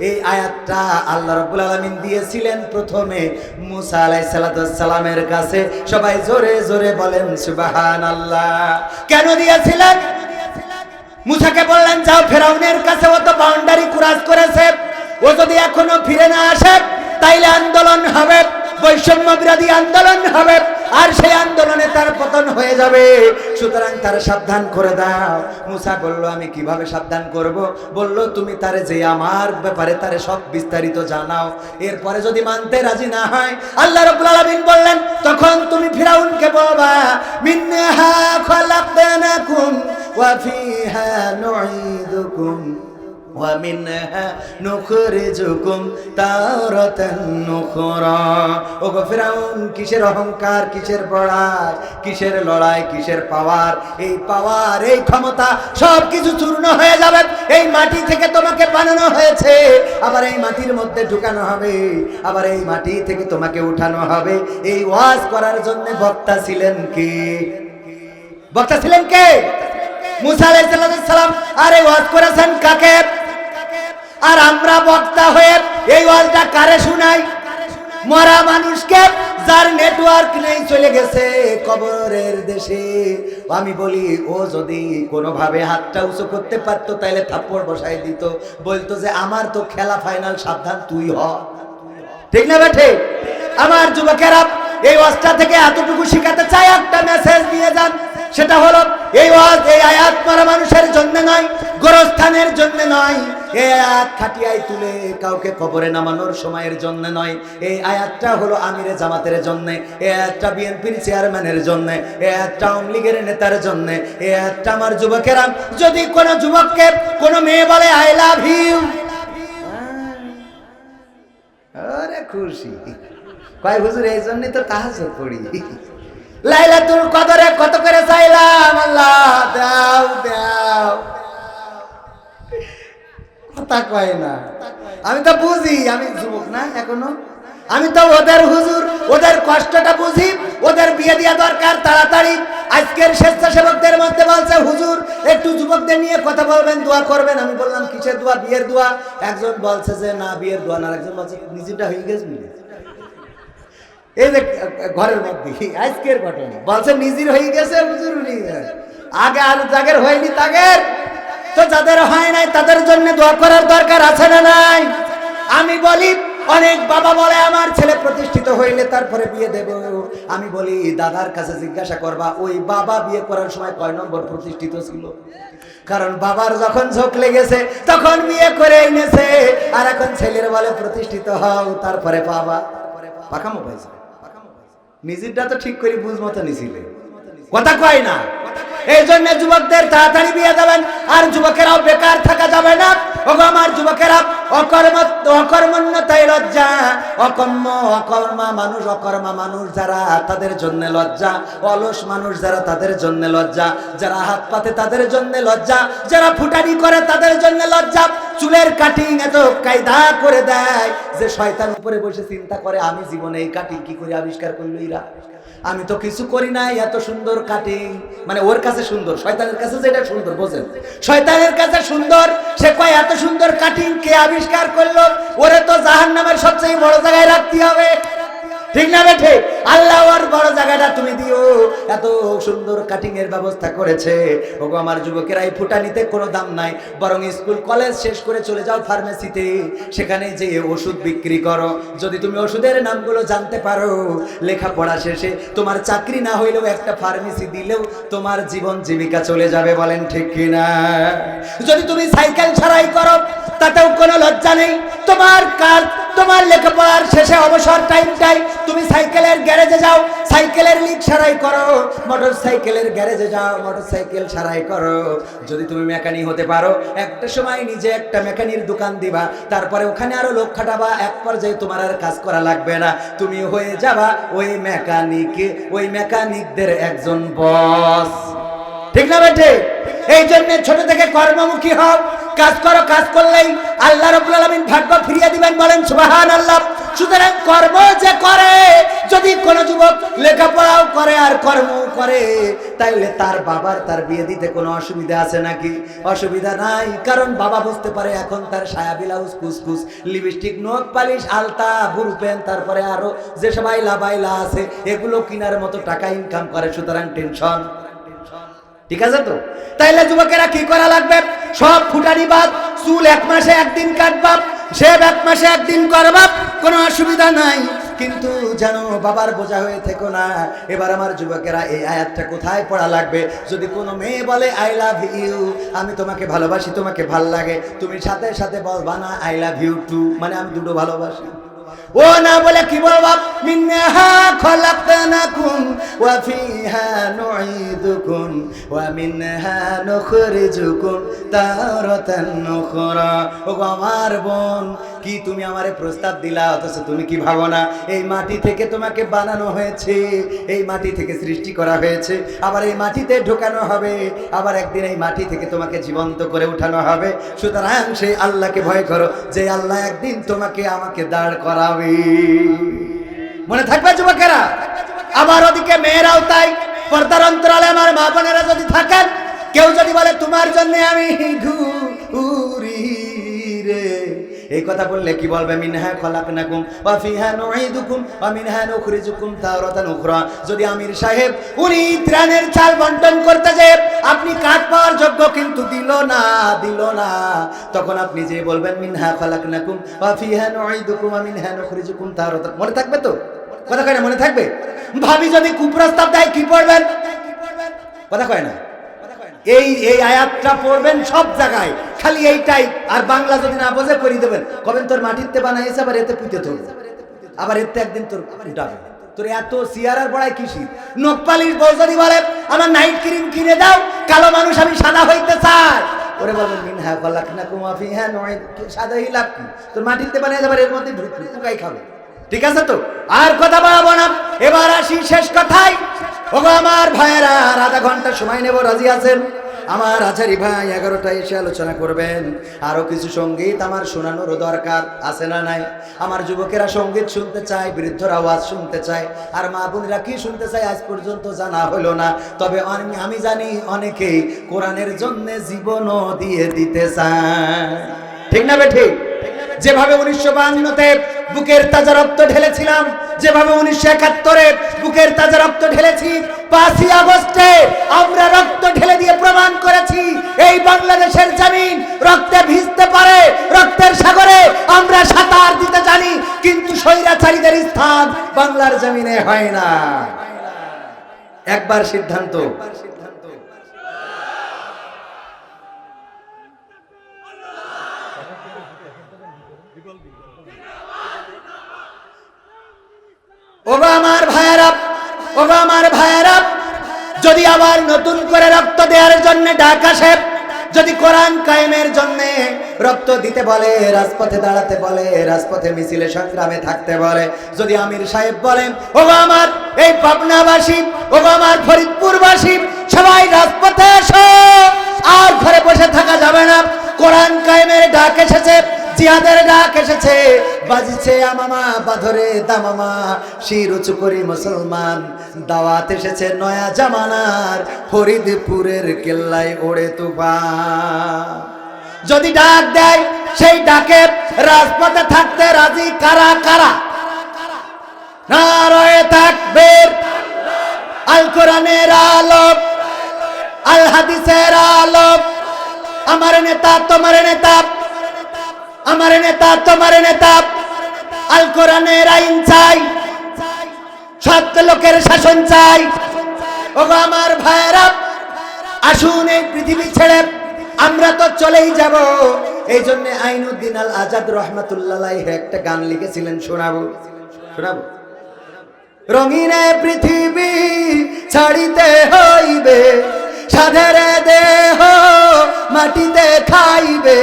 এই আয়াতটা আল্লাহ রাব্বুল আলামিন দিয়েছিলেন প্রথমে মুসা আলাইহিস সালামের কাছে। সবাই জোরে জোরে বলেন সুবহানাল্লাহ। কেন দিয়েছিলেন? মুসাকে বললেন যাও ফেরাউনের কাছে, ও তো বাউন্ডারি ক্রস করেছে, ও যদি এখনো ফিরে না আসে তাইলে আন্দোলন হবে, বৈষম্য বিরোধী আন্দোলন হবে, আর সেই আন্দোলনে তার পতন হয়ে যাবে, সুতরাং তার সাবধান করে দাও। মুসা বলল আমি কিভাবে সাবধান করব? বলল তুমি তারে যে আমার ব্যাপারে তারে সব বিস্তারিত জানাও, এরপরে যদি মানতে রাজি না হয় আল্লাহ রাব্বুল আলামিন বললেন তখন তুমি ফিরাউনকে বলবা মিনহা খলাকনাকুম ওয়া ফিহা নুঈদুকুম ওয়া মিনহা নুখরিজুকুম তারাতান উখরা। ওগো ফিরাউন, কিসের অহংকার, কিসের বড়াই, কিসের লড়াই, কিসের পাওয়ার? এই পাওয়ার, এই ক্ষমতা সব কিছু চূর্ণ হয়ে যাবে। এই মাটি থেকে তোমাকে বানানো হয়েছে, আবার এই মাটির মধ্যে ঢুকানো হবে, আবার এই মাটি থেকে তোমাকে উঠানো হবে। এই ওয়াজ করার জন্য বক্তা ছিলেন কি? বক্তা ছিলেন কে? মুসা আলাইহিস সালাম। আর এই ওয়াজ করেছেন কাকে? আর আমরা বক্তা হয়ে এই ওয়াজটা কারে শোনাই? মরা মানুষকে, যার নেটওয়ার্ক নেই, চলে গেছে কবরের দেশে। আমি বলি ও যদি কোনোভাবে হাতটা উঁচু করতে পারতো তাহলে থাপ্পড় বসাই দিত, বলতো যে আমার তো খেলা ফাইনাল, সাবধান তুই হ। ঠিক না বেঠে? আমার যুবকেরা এই ওয়াজটা থেকে এতটুকু শিখাতে চাই, একটা মেসেজ দিয়ে যান, সেটা হলো এই ওয়াজ, এই আয়াত মারা মানুষের জন্য নয়, গোরস্থানের জন্য নয়, এই আয়াত খাটিয়ায় তুলে কাউকে কবরে নামানোর সময়ের জন্য নয়। এই আয়াতটা হলো আমিরে জামাতের জন্য, এই আয়াতটা বিএনপির চেয়ারম্যানের জন্য, এই আয়াতটা আওয়ামী লীগের নেতার জন্য, এই আয়াতটা আমার যুবকেরা। যদি কোনো যুবককে কোনো মেয়ে বলে আই লাভ ইউ, আরে খুশি কয় হুজুর এই জন্যই তো তাহাজ্জুদ পড়ি, লাইলাতুল কদরে কত করে চাইলাম, আল্লাহ দাও দাও, কথা কয় না। আমি তো বুঝি, আমি যুবক না এখনো, আমি তো ওদের হুজুর, ওদের কষ্টটা বুঝি, ওদের বিয়ে দেওয়া দরকার তাড়াতাড়ি। আজকের স্বেচ্ছাসেবকদের মধ্যে বলছে হুজুর একটু যুবকদের নিয়ে কথা বলবেন, দোয়া করবেন। আমি বললাম কিসের দোয়া? বিয়ের দোয়া। একজন বলছে যে না বিয়ের দোয়া না, একজন বলছে নিজেটা হয়ে গেছে। এই যে ঘরের মধ্যে আজকের ঘটনা বলছে নিজের হয়ে গেছে, হুজুর আগে আর যাদের হয়নি তাদের তো, যাদের হয় নাই তাদের জন্য দোয়া করার দরকার আছে না নাই? আমি বলি অনেক বাবা বলে আমার ছেলে প্রতিষ্ঠিত হইলে তারপরে বিয়ে দেব। আমি বলি দাদার কাছে জিজ্ঞাসা করবা ওই বাবা বিয়ে করার সময় কয় নম্বর প্রতিষ্ঠিত ছিল? কারণ বাবার যখন ঝোঁক লেগেছে তখন বিয়ে করে এনেছে, আর এখন ছেলের বলে প্রতিষ্ঠিত হও তারপরে বাবা পাকামো পাইছে। নিজেরটা তো ঠিক করে বুঝ মতো নিছিলে, কথা কয় না। এই জন্য যুবকদের তাড়াতাড়ি বিয়ে দেবেন, আর যুবকেরাও বেকার থাকা যাবে না। ওগো আমার যুবকেরা, অকর্মণ্যতায় লজ্জা, অকর্মা মানুষ যারা তাদের জন্য লজ্জা, অলস মানুষ যারা তাদের জন্য লজ্জা, যারা হাত পাতে তাদের জন্য লজ্জা, যারা ফুটানি করে তাদের জন্য লজ্জা। চুলের কাটিং এত কায়দা করে দেয় যে শয়তান উপরে বসে চিন্তা করে আমি জীবনে এই কাটিং কি করে আবিষ্কার করলো এরা, আমি তো কিছু করি নাই, এত সুন্দর কাটিং। মানে ওর কাছে সুন্দর, শয়তানের কাছে যেটা সুন্দর, বোঝেন, শয়তানের কাছে সুন্দর। সে কয় এত সুন্দর কাটিং কে আবিষ্কার করলো? ওরে তো জাহান্নামের সবচেয়ে বড় জায়গায় রাখতে হবে, ঠিক না বেঠে? আল্লাহ ওর বড় জায়গাটা তুমি দিও, এত সুন্দর কাটিং এর ব্যবস্থা করেছে। ওগো আমার যুবকেরা, এই ফুটানিতে কোনো দাম নাই, বরং স্কুল কলেজ শেষ করে চলে যাও ফার্মেসিতে, সেখানে যে ওষুধ বিক্রি করো। যদি তুমি ওষুধের নামগুলো জানতে পারো, লেখাপড়া শেষে তোমার চাকরি না হইলেও একটা ফার্মেসি দিলেও তোমার জীবন জীবিকা চলে যাবে, বলেন ঠিক কিনা? যদি তুমি সাইকেল ছাড়াই করো তাতেও কোনো লজ্জা নেই। তোমার লেখাপড়ার শেষে অবসর টাইমটাই তুমি সাইকেলের গ্যারেজে যাও, সাইকেলের লিক সারাই করো, মোটর সাইকেলের গ্যারেজে যাও, মোটর সাইকেল সারাই করো। যদি তুমি মেকানিক হতে পারো, একটা সময় নিজে একটা মেকানির দোকান দিবা, তারপরে ওখানে আরো লোক খাটাবা, এক পর্যায়ে তোমার আর কাজ করা লাগবে না, তুমি হয়ে যাবা ওই মেকানিকদের একজন বস, ঠিক না বেটে? এই জন্য ছোট থেকে কর্মমুখী হও, কাজ করো, কাজ করলেই আল্লাহ রাব্বুল আলামিন ভাগ্য ফিরিয়ে দিবেন, বলেন সুবহানাল্লাহ। সুতরাং কর্ম যে করে, যদি কোনো যুবক লেখাপড়াও করে আর কর্ম করে, তাইলে তার বাবার তার বিয়ে দিতে কোনো অসুবিধা আছে নাকি? অসুবিধা নাই, কারণ বাবা বুঝতে পারে এখন তার সায়া ব্লাউজ, কুসকুস, লিপস্টিক, নখ পালিশ, আলতা, বুড়ো প্যান্ট, তারপরে আরো যে সব বাইলা আছে, এগুলো কেনার মতো টাকা ইনকাম করে, সুতরাং টেনশন, ঠিক আছে তো? তাইলে যুবকেরা কি করা লাগবে? সব ফুটানি বাদ, চুল এক মাসে একদিন কাটবা, শেভ এক মাসে একদিন করবা, কোনো অসুবিধা নাই, কিন্তু জানো বাবার বোঝা হয়ে থেকো না। এবার আমার যুবকেরা, এই আয়াতটা কোথায় পড়া লাগবে? যদি কোনো মেয়ে বলে আই লাভ ইউ, আমি তোমাকে ভালোবাসি, তোমাকে ভাল লাগে, তুমি সাথে সাথে বলবা না আই লাভ ইউ টু, মানে আমি দুটো ভালোবাসি। ও না বলে কি বলবা? মিনহা খলাকনাকুম ওয়া ফিহা নুঈদুকুম ওয়া মিনহা নুখরিজুকুম তারাতান উখরা। ও আমার বোন, কি তুমি আমারে প্রস্তাব দিলা, অথচ তুমি কি ভাবো না এই মাটি থেকে তোমাকে বানানো হয়েছে, এই মাটি থেকে সৃষ্টি করা হয়েছে, আবার এই মাটিতে ঢোকানো হবে, আবার একদিন এই মাটি থেকে তোমাকে জীবন্ত করে উঠানো হবে। সুতরাং সেই আল্লাহকে ভয় করো, যে আল্লাহ একদিন তোমাকে আমাকে দাঁড় করাবে। মনে থাকবে যুবকেরা? আবার ওদিকে মেয়েরাও তাই, পর্দার অন্তরালে আমার মা বোনেরা যদি থাকেন, কেউ যদি বলে তোমার জন্য আমি ঘুরি রে, এই কথা বললে কি বলবে? মিনহা খলাকনাকুম ওয়া ফিহা নুঈদুকুম ওয়া মিনহা নুখরিজুকুম তারাতান উখরা। যদি আমির সাহেব উনি ত্রাণের চাল বন্টন করতে যায়, আপনি কাঠ পাওয়ার যোগ্য কিন্তু দিল না, তখন আপনি যে বলবেন মিনহা খলাকনাকুম ওয়া ফিহা নুঈদুকুম ওয়া মিনহা নুখরিজুকুম তারাতান। মনে থাকবে তো? কথা কয় না? মনে থাকবে? ভাবি যদি কুপ্রস্তাব দেয় কি পড়বেন? কথা কয় না? এই আয়াতটা পড়বেন সব জায়গায়, খালি এইটাই। আর বাংলা যদি না বোঝে করে দেবেন, কবেন তোর মাটিতে বানাইছে, আবার এতে পুঁতে তো, আবার এতে একদিন তোর উঠাবে, তোর এত সিয়ারার বড়াই কিসি? নখ পালিশ বউ যদি বলে আমার নাইট ক্রিম কিনে দাও, কালো মানুষ আমি সাদা হইতে চাই, ওরে বলবেন মিনহা খলাকনাকুম ওয়া ফিহা নুঈদুকুম, সাদা হইলা কি? তোর মাটিতে বানাই যাবার, এর মধ্যে ঢুকাই খাবে, ঠিক আছে তো? আর কথা বাড়াবো না, এবার আসি শেষ কথায়। ওগো আমার ভাইয়েরা, আর আধা ঘন্টা সময় নেব, রাজি আছেন? আমার আচারি ভাই 11টায় এসে আলোচনা করবেন। আরো কিছু সঙ্গীত আমার শোনানোরও দরকার আছে না নাই? আমার যুবকেরা সঙ্গীত শুনতে চায়, বৃদ্ধরা আওয়াজ শুনতে চায়, আর মা বোনেরা কি শুনতে চায় আজ পর্যন্ত জানা হলো না। তবে আমি জানি অনেকেই কোরআনের জন্য জীবনও দিয়ে দিতে চায়, ঠিক না বে ঠিক? যেভাবে 1952-তে বুকের তাজা রক্ত ঢেলেছিলাম, যেভাবে 1971-এ বুকের তাজা রক্ত ঢেলেছি, 5ই আগস্টে আমরা রক্ত ঢেলে দিয়ে প্রমাণ করেছি এই বাংলাদেশের জমিন রক্তে ভিজতে পারে, রক্তের সাগরে আমরা সাঁতার দিতে জানি, কিন্তু স্বৈরাচারীদের স্থান বাংলার জমিনে হয় না। একবার সিদ্ধান্ত। ওগো আমার ভাইয়েরা, ওগো আমার ভাইয়েরা, যদি আবার নতুন করে রক্ত দেওয়ার জন্য ডাক আসে, যদি কোরআন কায়েমের জন্য রক্ত দিতে বলে, রাজপথে দাঁড়াতে বলে, রাজপথে মিছিলে সংগ্রামে থাকতে বলে, যদি আমির সাহেব বলেন ওগো আমার এই পাবনাবাসী, ওগো আমার ফরিদপুরবাসী, সবাই রাজপথে এসো, আর ঘরে বসে থাকা যাবে না। কোরআন কায়েমের ডাক এসেছে, জিহাদের ডাক এসেছে, বাজিছে আমামা বাধরে দামামা, শির উঁচু করি মুসলমান, দাওয়াত এসেছে নয়া জামানার, ফরিদপুরের কেল্লায় ওড়ে তুফান। যদি ডাক দেয় সেই ডাকে রাজপথে থাকতে রাজি কারা কারা? নারায়ে তাকবীর, আল কোরআনের আলো, আল হাদিসের আলো, আমার নেতা তোমার নেতা, আমার নেতা তোমার নেতা, আল কোরআনের আইন চাই, সৎ লোকের শাসন চাই। ওগো আমার ভাইয়েরা, আসুন এই পৃথিবী ছেড়ে আমরা তো চলেই যাব, এই জন্য আইনুদ্দিন আল আজাদ রহমাতুল্লাহ আলাইহি একটা গান লিখেছিলেন, শোনাবো শোনাবো। রঙিনে পৃথিবী ছাড়িতে হইবে, সাধের দেহ মাটিতে খাইবে,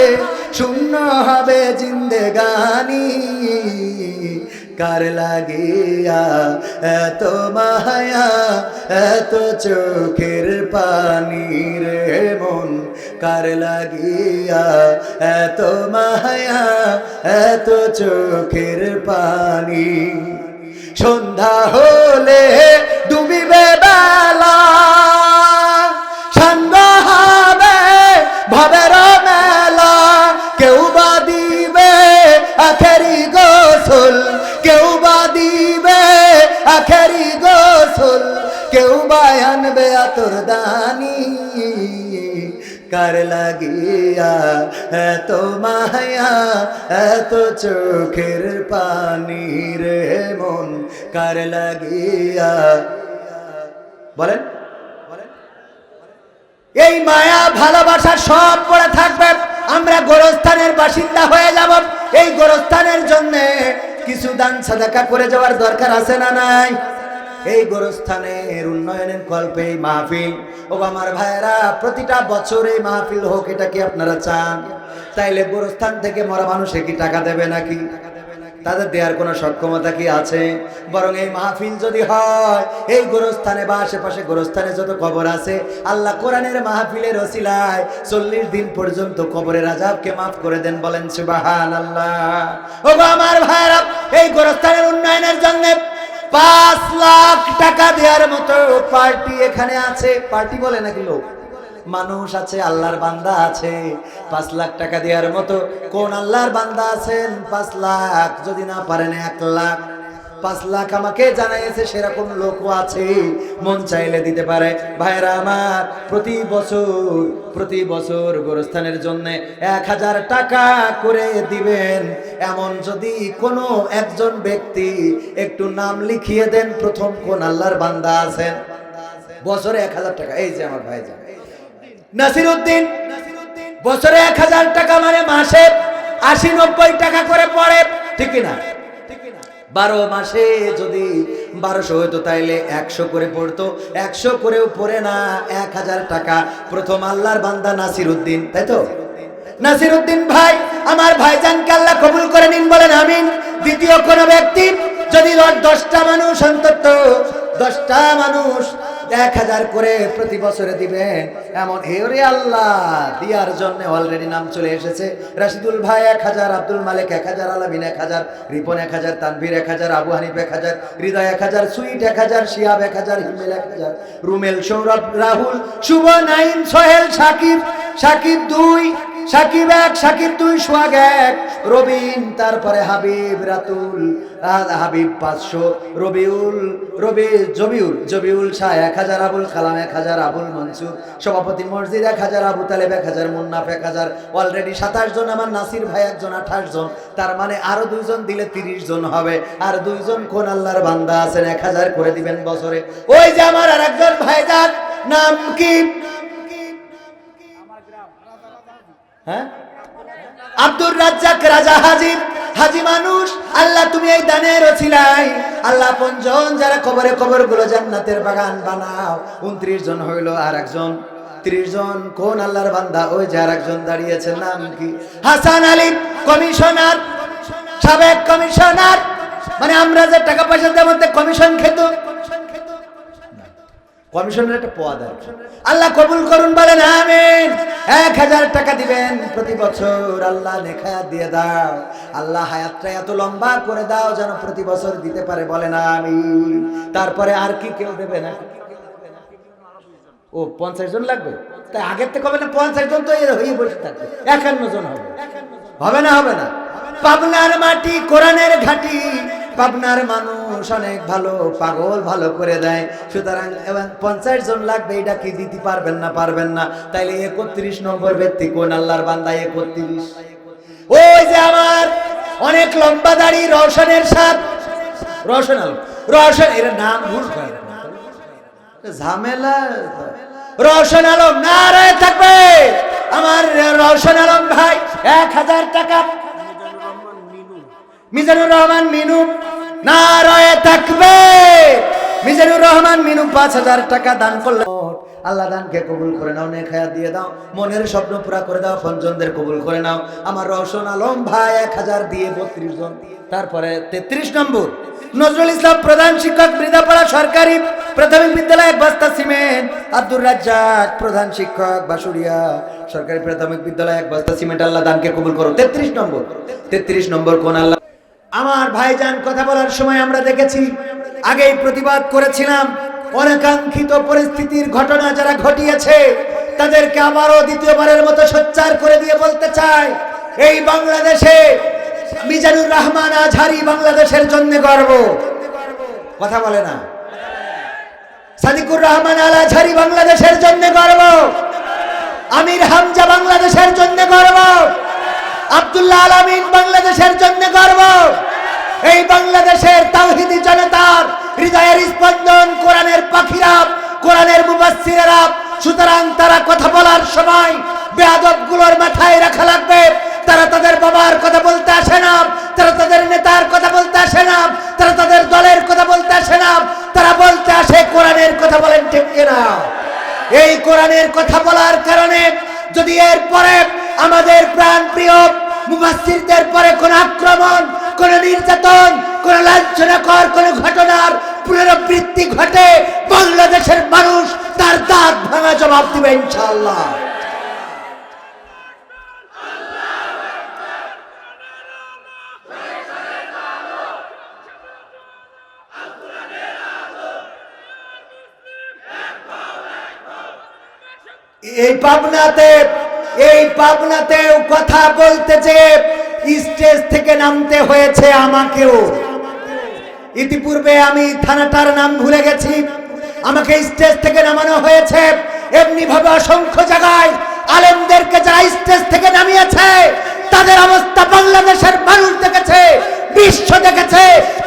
শূন্য হবে জিন্দেগানি, কার লাগিয়া এত মায়া এত চোখের পানি রে মন, কার লাগিয়া এত মায়া এত চোখের পানি। সন্ধ্যা হলে ডুবিবে বেলা, সন্ধ্যা হবে ভবের মেলা, কেউ বা দিবে আখেরি গোসল, কেউ বা দিবে আখেরি গোসল, কেউ বা আনবে আতর দানি, কার লাগিয়া এত মায়া এত চোখের পানি রে মন, কার লাগিয়া। বলেন এই মায়া ভালোবাসা সব পড়ে থাকবে, আমরা গোরস্থানের বাসিন্দা হয়ে যাব। এই গোরস্থানের জন্য কিছু দান সাদাকা করে যাওয়ার দরকার আছে না নাই? এই গোরস্থানের উন্নয়নের কল্পে এই মাহফিল। ও আমার ভাইয়েরা, প্রতিটা বছর এই মাহফিল হোক, এটা কি আপনারা চান? তাইলে গোরস্থান থেকে মরা মানুষে কি টাকা দেবে নাকি? তাদের দেওয়ার কোনো সক্ষমতা কি আছে? বরং এই মাহফিল যদি হয়, এই গোরস্থানে বা আশেপাশে গোরস্থানে যত কবর আছে, আল্লাহ কোরআনের মাহফিলের ওসিলায় 40 দিন পর্যন্ত কবরের আযাবকে মাফ করে দেন। বলেন সুবহানাল্লাহ। ও আমার ভাইরা, এই গোরস্থানের উন্নয়নের জন্য 5 লাখ টাকা দেওয়ার মতো পার্টি এখানে আছে। পার্টি বলে নাকি লোক, মানুষ আছে, আল্লাহর বান্দা আছে। 5 লাখ টাকা দেওয়ার মতো কোন আল্লাহর বান্দা আছেন? 5 লাখ, যদি না পারেন 1 লাখ। 5 লাখ আমাকে জানাইছে সেরকম লোকও আছে, মন চাইলে দিতে পারে। ভাইরা আমার, প্রতি বছর গোরস্থানের জন্য 1000 টাকা করে দিবেন। এমন যদি কোনো একজন ব্যক্তি একটু নাম লিখিয়ে দেন, প্রথম কোন আল্লাহর বান্দা আছেন, বছরে 1000 টাকা। এই যে আমার ভাইজান নাসিরউদ্দিন, বছরে 1000 টাকা মানে মাসে 80-90 টাকা করে পড়ে, ঠিক না? 12 মাসে যদি 1200 হতো, তাইলে 100 করে পড়তো। 100 করেও পড়ে না, 1000 টাকা। প্রথম আল্লাহর বান্দা নাসিরউদ্দিন, তাই তো? নাসিরউদ্দিন ভাই, আমার ভাইজানকে আল্লাহ কবুল করে নিন, বলেন আমিন। দ্বিতীয় কোন ব্যক্তি যদি 10টা মানুষ, অন্তত 10টা মানুষ 1000 করে প্রতি বছরে দিবেন, এমন হেরে আল্লাহ দিয়ার জন্য অলরেডি নাম চলে এসেছে। রাশিদুল ভাই 1000, আব্দুল মালিক 1000, আলামিন 1000, রিপন 1000, তানভীর 1000, আবু হানিফ 1000, হৃদয় 1000, সুইট 1000, শিহাব 1000, হিমেল 1000, রুমেল, সৌরভ, রাহুল, শুভ, নাইম, সোহেল, সাকিব 2, সাকিব 1, সাকিব 2, সোহাগ 1, রবিন, তারপরে হাবিব, রাতুল, হাবিব 500, জবিউল শাহ 1000, আবুল কালাম 1000, আবুল মনসুর, সভাপতি মসজিদ 1000, আবু তালেব 1000, মুন্নাফ 1000, অলরেডি 27 জন। আমার নাসির ভাই একজন 28 জন, তার মানে আরো 2 জন দিলে 30 জন হবে। আর 2 জন কোন আল্লাহর বান্দা আছেন 1000 করে দিবেন বছরে। ওই যে আমার আরেকজন ভাইজান, নাম কি? হ্যাঁ, আব্দুর রাজ্জাক রাজা হাজি, হাজি মানুষ। আল্লাহ তুমি এই দানের ওসিলায় আল্লাহ 5 জন যারা কবরগুলো জান্নাতের বাগান বানাও। 29 জন হইল। আর একজন 30 জন কোন আল্লাহর বান্দা? ওই যে আর একজন দাঁড়িয়েছে, নাম কি? হাসান আলী, কমিশনার, সাবেক কমিশনার। মানে আমরা যে টাকা পয়সা দেওয়ার মধ্যে কমিশন খেত, কমিশনের একটা পদ আছে। আল্লাহ কবুল করুন, বলেন আমিন। 1000 টাকা দিবেন প্রতি বছর। আল্লাহ নেখায়াত দিয়ে দাও, আল্লাহ হায়াতটা এত লম্বা করে দাও যেন প্রতি বছর দিতে পারে, বলেন আমিন। তারপরে আর কি কেউ দেবে না? ও 50 জন লাগবে, তাই আগের থেকে হবে না? 50 জন তো হয়ে বসে থাকবে, 51 জন হবে। হবে না? হবে না। পাবনার মাটি, কোরআনের ঘাটি, পাবনার মানুষ অনেক ভালো, পাগল ভালো করে দেয়। সুতরাং 50 জন লাগবে, এটা কি দিতে পারবেন না? পারবেন না। তাইলে 31 নম্বর ব্যক্তি কোন আল্লাহর বান্দা? 31। ওই যে আমার অনেক লম্বা দাড়ি, রওশনের সাথ, রওশন আলম, রওশন, এর নাম ভুল করে ঝামেলা। রওশন আলম, নারায়ে তাকবীর। আমার রওশন আলম ভাই 1000 টাকা। মিজানুর রহমান মিনু, নারায়ে তাকবীর। মিজানুর রহমান মিনু 5000 টাকা দান করলেন। আল্লাহ দানকে কবুল করে নাও, নেখায়াত দিয়ে দাও, মনের স্বপ্ন পুরা করে দাও, পঞ্জনদের কবুল করে নাও। আমার রওশন আলম ভাই 1000 দিয়ে 32 জন। তারপরে 33 নম্বর নজরুল ইসলাম, প্রধান শিক্ষক, বৃদ্ধাপাড়া সরকারি প্রাথমিক বিদ্যালয়, 1 বস্তা সিমেন্ট। আব্দুর রাজ্জাক, প্রধান শিক্ষক, বাসুরিয়া সরকারি প্রাথমিক বিদ্যালয়, 1 বস্তা সিমেন্ট। আল্লাহ দানকে কবুল করো। 33 নম্বর। 33 নম্বর কোন আল্লাহ? আমার ভাইজান কথা বলার সময় আমরা দেখেছি, আগেই প্রতিবাদ করেছিলাম, অনাকাঙ্ক্ষিত পরিস্থিতির ঘটনা যারা ঘটিয়েছে তাদেরকে আবারও দ্বিতীয়বারের মতো সোচ্চার করে দিয়ে বলতে চাই, এই বাংলাদেশে মিজানুর রহমান আজহারি বাংলাদেশের জন্য গর্ব। কথা বলে না? সাদিকুর রহমান আল আজহারি বাংলাদেশের জন্য গর্ব। আমির হামজা বাংলাদেশের জন্য গর্ব। আব্দুল্লাহ আলামিন বাংলাদেশের জন্য গর্ব। এই বাংলাদেশের তাওহীদি জনতার হৃদয়ের স্পন্দন কোরআনের পাখিরা, কোরআনের মুফাসসিরেরা। সুতরাং তারা কথা বলার সময় বেয়াদবগুলোর মাথায় রাখা লাগবে, তারা তাদের বাবার কথা বলতে আসে না, তারা তাদের নেতার কথা বলতে আসে না, তারা তাদের দলের কথা বলতে আসে না, তারা বলতে আসে কোরআনের কথা। বলেন ঠিক কিনা? এই কোরআনের কথা বলার কারণে যদি এরপরে আমাদের প্রাণপ্রিয় মুফাসসিরদের পরে কোন আক্রমণ, কোন নির্যাতন, কোন লাঞ্ছনাকর কোন ঘটনার পুনরাবৃত্তি ঘটে, বাংলাদেশের মানুষ তার দাঁত ভাঙা জবাব দিবে ইনশাআল্লাহ। এই পাবনাতে কথা বলতে যে স্টেজ থেকে নামতে হয়েছে আমাকেও। ইতিপূর্বে আমি থানাটার নাম ভুলে গেছি, আমাকে স্টেজ থেকে নামানো হয়েছে। এমনি ভাবে অসংখ্য জায়গায় আলেমদেরকে যারা স্টেজ থেকে নামিয়েছে তাদের অবস্থা বাংলাদেশের মানুষ দেখেছে, বিশ্ব দেখেছে।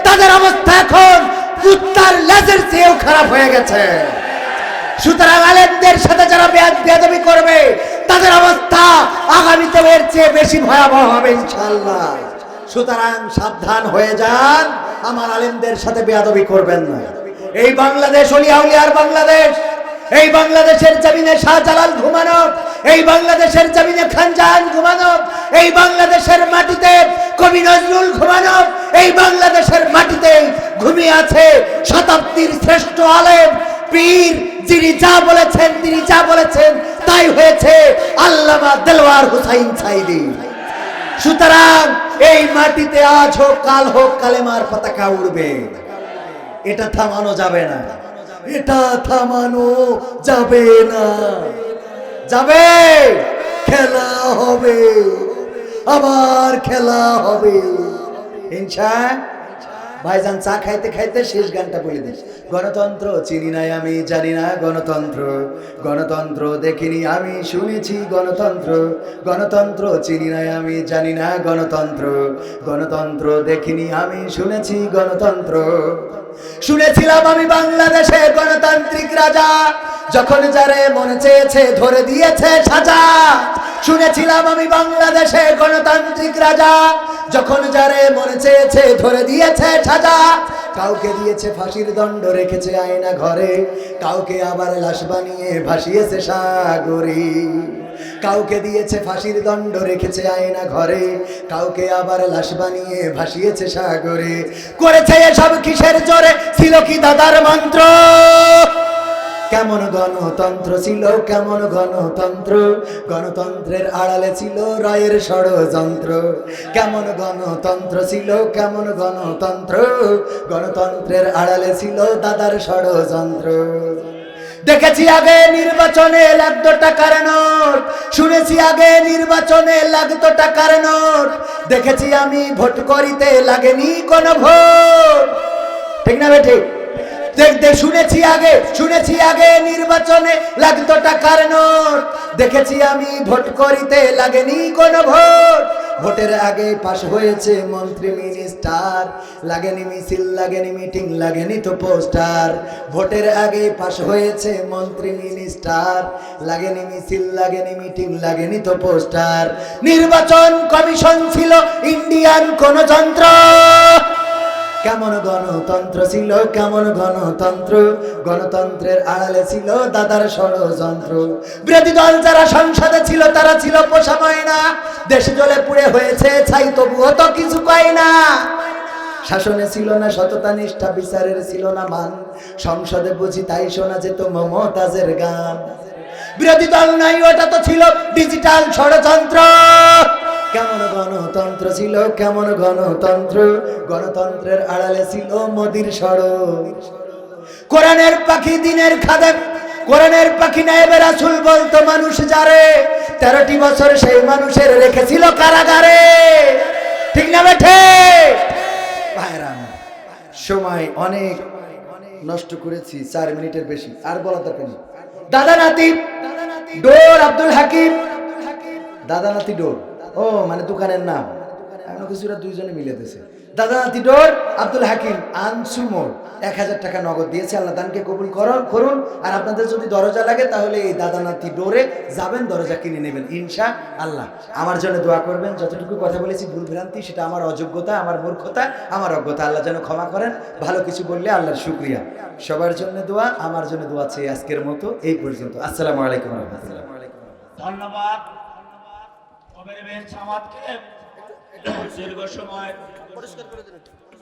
তাদের অবস্থা এখন কুত্তার লেজের চেয়েও খারাপ হয়ে গেছে। সুতরাং আলেমদের সাথে যারা বেয়াদবি করবে তাদের অবস্থা আগামীতে এর চেয়ে বেশি ভয়াবহ হবে ইনশাআল্লাহ। সুতরাং সাবধান হয়ে যান, আমার আলেমদের সাথে বেয়াদবি করবেন না। এই বাংলাদেশ ওলিয়া উলিয়ার বাংলাদেশ, এই বাংলাদেশের জমিনে শাহজালাল ঘুমানো, এই বাংলাদেশের জমিনে খানজাহান ঘুমানো, এই বাংলাদেশের মাটিতে কবি নজরুল ঘুমানো, এই বাংলাদেশের মাটিতে ঘুমিয়ে আছে শতাব্দীর শ্রেষ্ঠ আলেম পীর, যিনি যা বলেছেন, তিনি যা বলেছেন তাই হয়েছে, আল্লামা দেলওয়ার হুসাইন সাইদি। সুতরাং এই মাটিতে আজ হোক কাল হোক কালেমার পতাকা উড়বে, এটা থামানো যাবে না, এটা থামানো যাবে না। যাবে খেলা হবে, আবার খেলা হবে ইনশাআল্লাহ। ভাইজান চা খাইতে খাইতে শেষ গানটা বলে দিস। গণতন্ত্র চিনি নাই আমি জানি না গণতন্ত্র, গণতন্ত্র দেখিনি আমি শুনেছি গণতন্ত্র, গণতন্ত্র চিনি নাই আমি জানি না গণতন্ত্র, গণতন্ত্র দেখিনি আমি শুনেছি গণতন্ত্র। শুনেছিলাম আমি বাংলাদেশে গণতান্ত্রিক রাজা, যখন যারে মনে চেয়েছে ধরে দিয়েছে সাজা। শুনেছিলাম আমি বাংলাদেশে গণতান্ত্রিক রাজা, যখন যারে মনে চেয়েছে ধরে দিয়েছে সাজা। কাউকে দিয়েছে ফাঁসির দণ্ড রেখেছে আয়না ঘরে, কাউকে আবার লাশ বানিয়ে ভাসিয়েছে সাগরে। কাউকে দিয়েছে ফাঁসির দণ্ড রেখেছে আয়না ঘরে, কাউকে আবার লাশ বানিয়ে ভাসিয়েছে সাগরে। করেছে এসব কিসের জোরে, ছিল কি দাদার মন্ত্র? কেমন গণতন্ত্র ছিল, কেমন গণতন্ত্র, গণতন্ত্রের আড়ালে ছিল রায়ের ষড়যন্ত্র। কেমন গণতন্ত্র ছিল, কেমন গণতন্ত্র, গণতন্ত্রের আড়ালে ছিল দাদার ষড়যন্ত্র। দেখেছি আগে নির্বাচনে লাগতো টাকার নোট, শুনেছি আগে নির্বাচনে লাগতো টাকার নোট। দেখেছি আমি ভোট করিতে লাগেনি কোনো ভোট, ঠিক না বেঠিক? শুনেছি আগে নির্বাচনে লাগতো টাকার নোট। দেখেছি আমি ভোট করিতে লাগেনি কোনো ভোট। ভোটের আগে পাশ হয়েছে মন্ত্রী মিনিস্টার, লাগেনি মিছিল, লাগেনি মিটিং, লাগেনি তো পোস্টার। ভোটের আগে পাশ হয়েছে মন্ত্রী মিনিস্টার, লাগেনি মিছিল, লাগেনি মিটিং, লাগেনি তো পোস্টার। নির্বাচন কমিশন ছিল ইন্ডিয়ান কোন যন্ত্র। কেমন গণতন্ত্র ছিল, কেমন গণতন্ত্র, গণতন্ত্রের আড়ালে ছিল দাদার ষড়যন্ত্র। বিরোধী দল যারা সংসদে ছিল তারা ছিল পোষা ময়না, দেশ জ্বলে পুড়ে হয়েছে ছাই তবুও তো কিছু পায় না। শাসনে ছিল না সততা নিষ্ঠা, বিচারের ছিল না মান, সংসদে বুঝি তাই শোনা যেত মমতাজের গান। বিরোধী দল নাই, ওটা তো ছিল ডিজিটাল ষড়যন্ত্র। কেমন গণতন্ত্র ছিল, কেমন গণতন্ত্র, গণতন্ত্রের আড়ালে ছিল মোদির ষড়যন্ত্র। কোরআনের পাখি দিনের খাদেম, কোরআনের পাখি নায়েবে রাসূল বলতো মানুষ যারে, 13টি বছর সেই মানুষের রেখেছিল কারাগারে, ঠিক না বেঠে? ভাইরা সময় অনেক নষ্ট করেছি, 4 মিনিটের বেশি আর বলা দরকার নেই। দাদা নাতি ডোর আব্দুল হাকিম, দাদা নাতি ডোর, ও মানে দোকানের নাম, এমন কিছুরা দুইজনে মিলে দিয়েছে। দাদা নাতি ডোর আব্দুল হাকিম আনসুমোর 1000 টাকা নগদ দিয়েছে। আল্লাহ দানকে কবুল করুন। আর আপনাদের যদি দরজা লাগে তাহলে এই দাদা নাতি ডোরে যাবেন, দরজা কিনে নেবেন ইনশাআল্লাহ। আমার জন্য দোয়া করবেন। যতটুকু কথা বলেছি ভুল ভ্রান্তি, সেটা আমার অযোগ্যতা, আমার মূর্খতা, আমার অজ্ঞতা, আল্লাহ যেন ক্ষমা করেন। ভালো কিছু বললে আল্লাহর শুকরিয়া। সবার জন্য দোয়া, আমার জন্য দোয়া চেয়ে আজকের মতো এই পর্যন্ত। আসসালামু আলাইকুম ওয়া রাহমাতুল্লাহ। ধন্যবাদ কবির বেশ সামাদকে দীর্ঘ সময়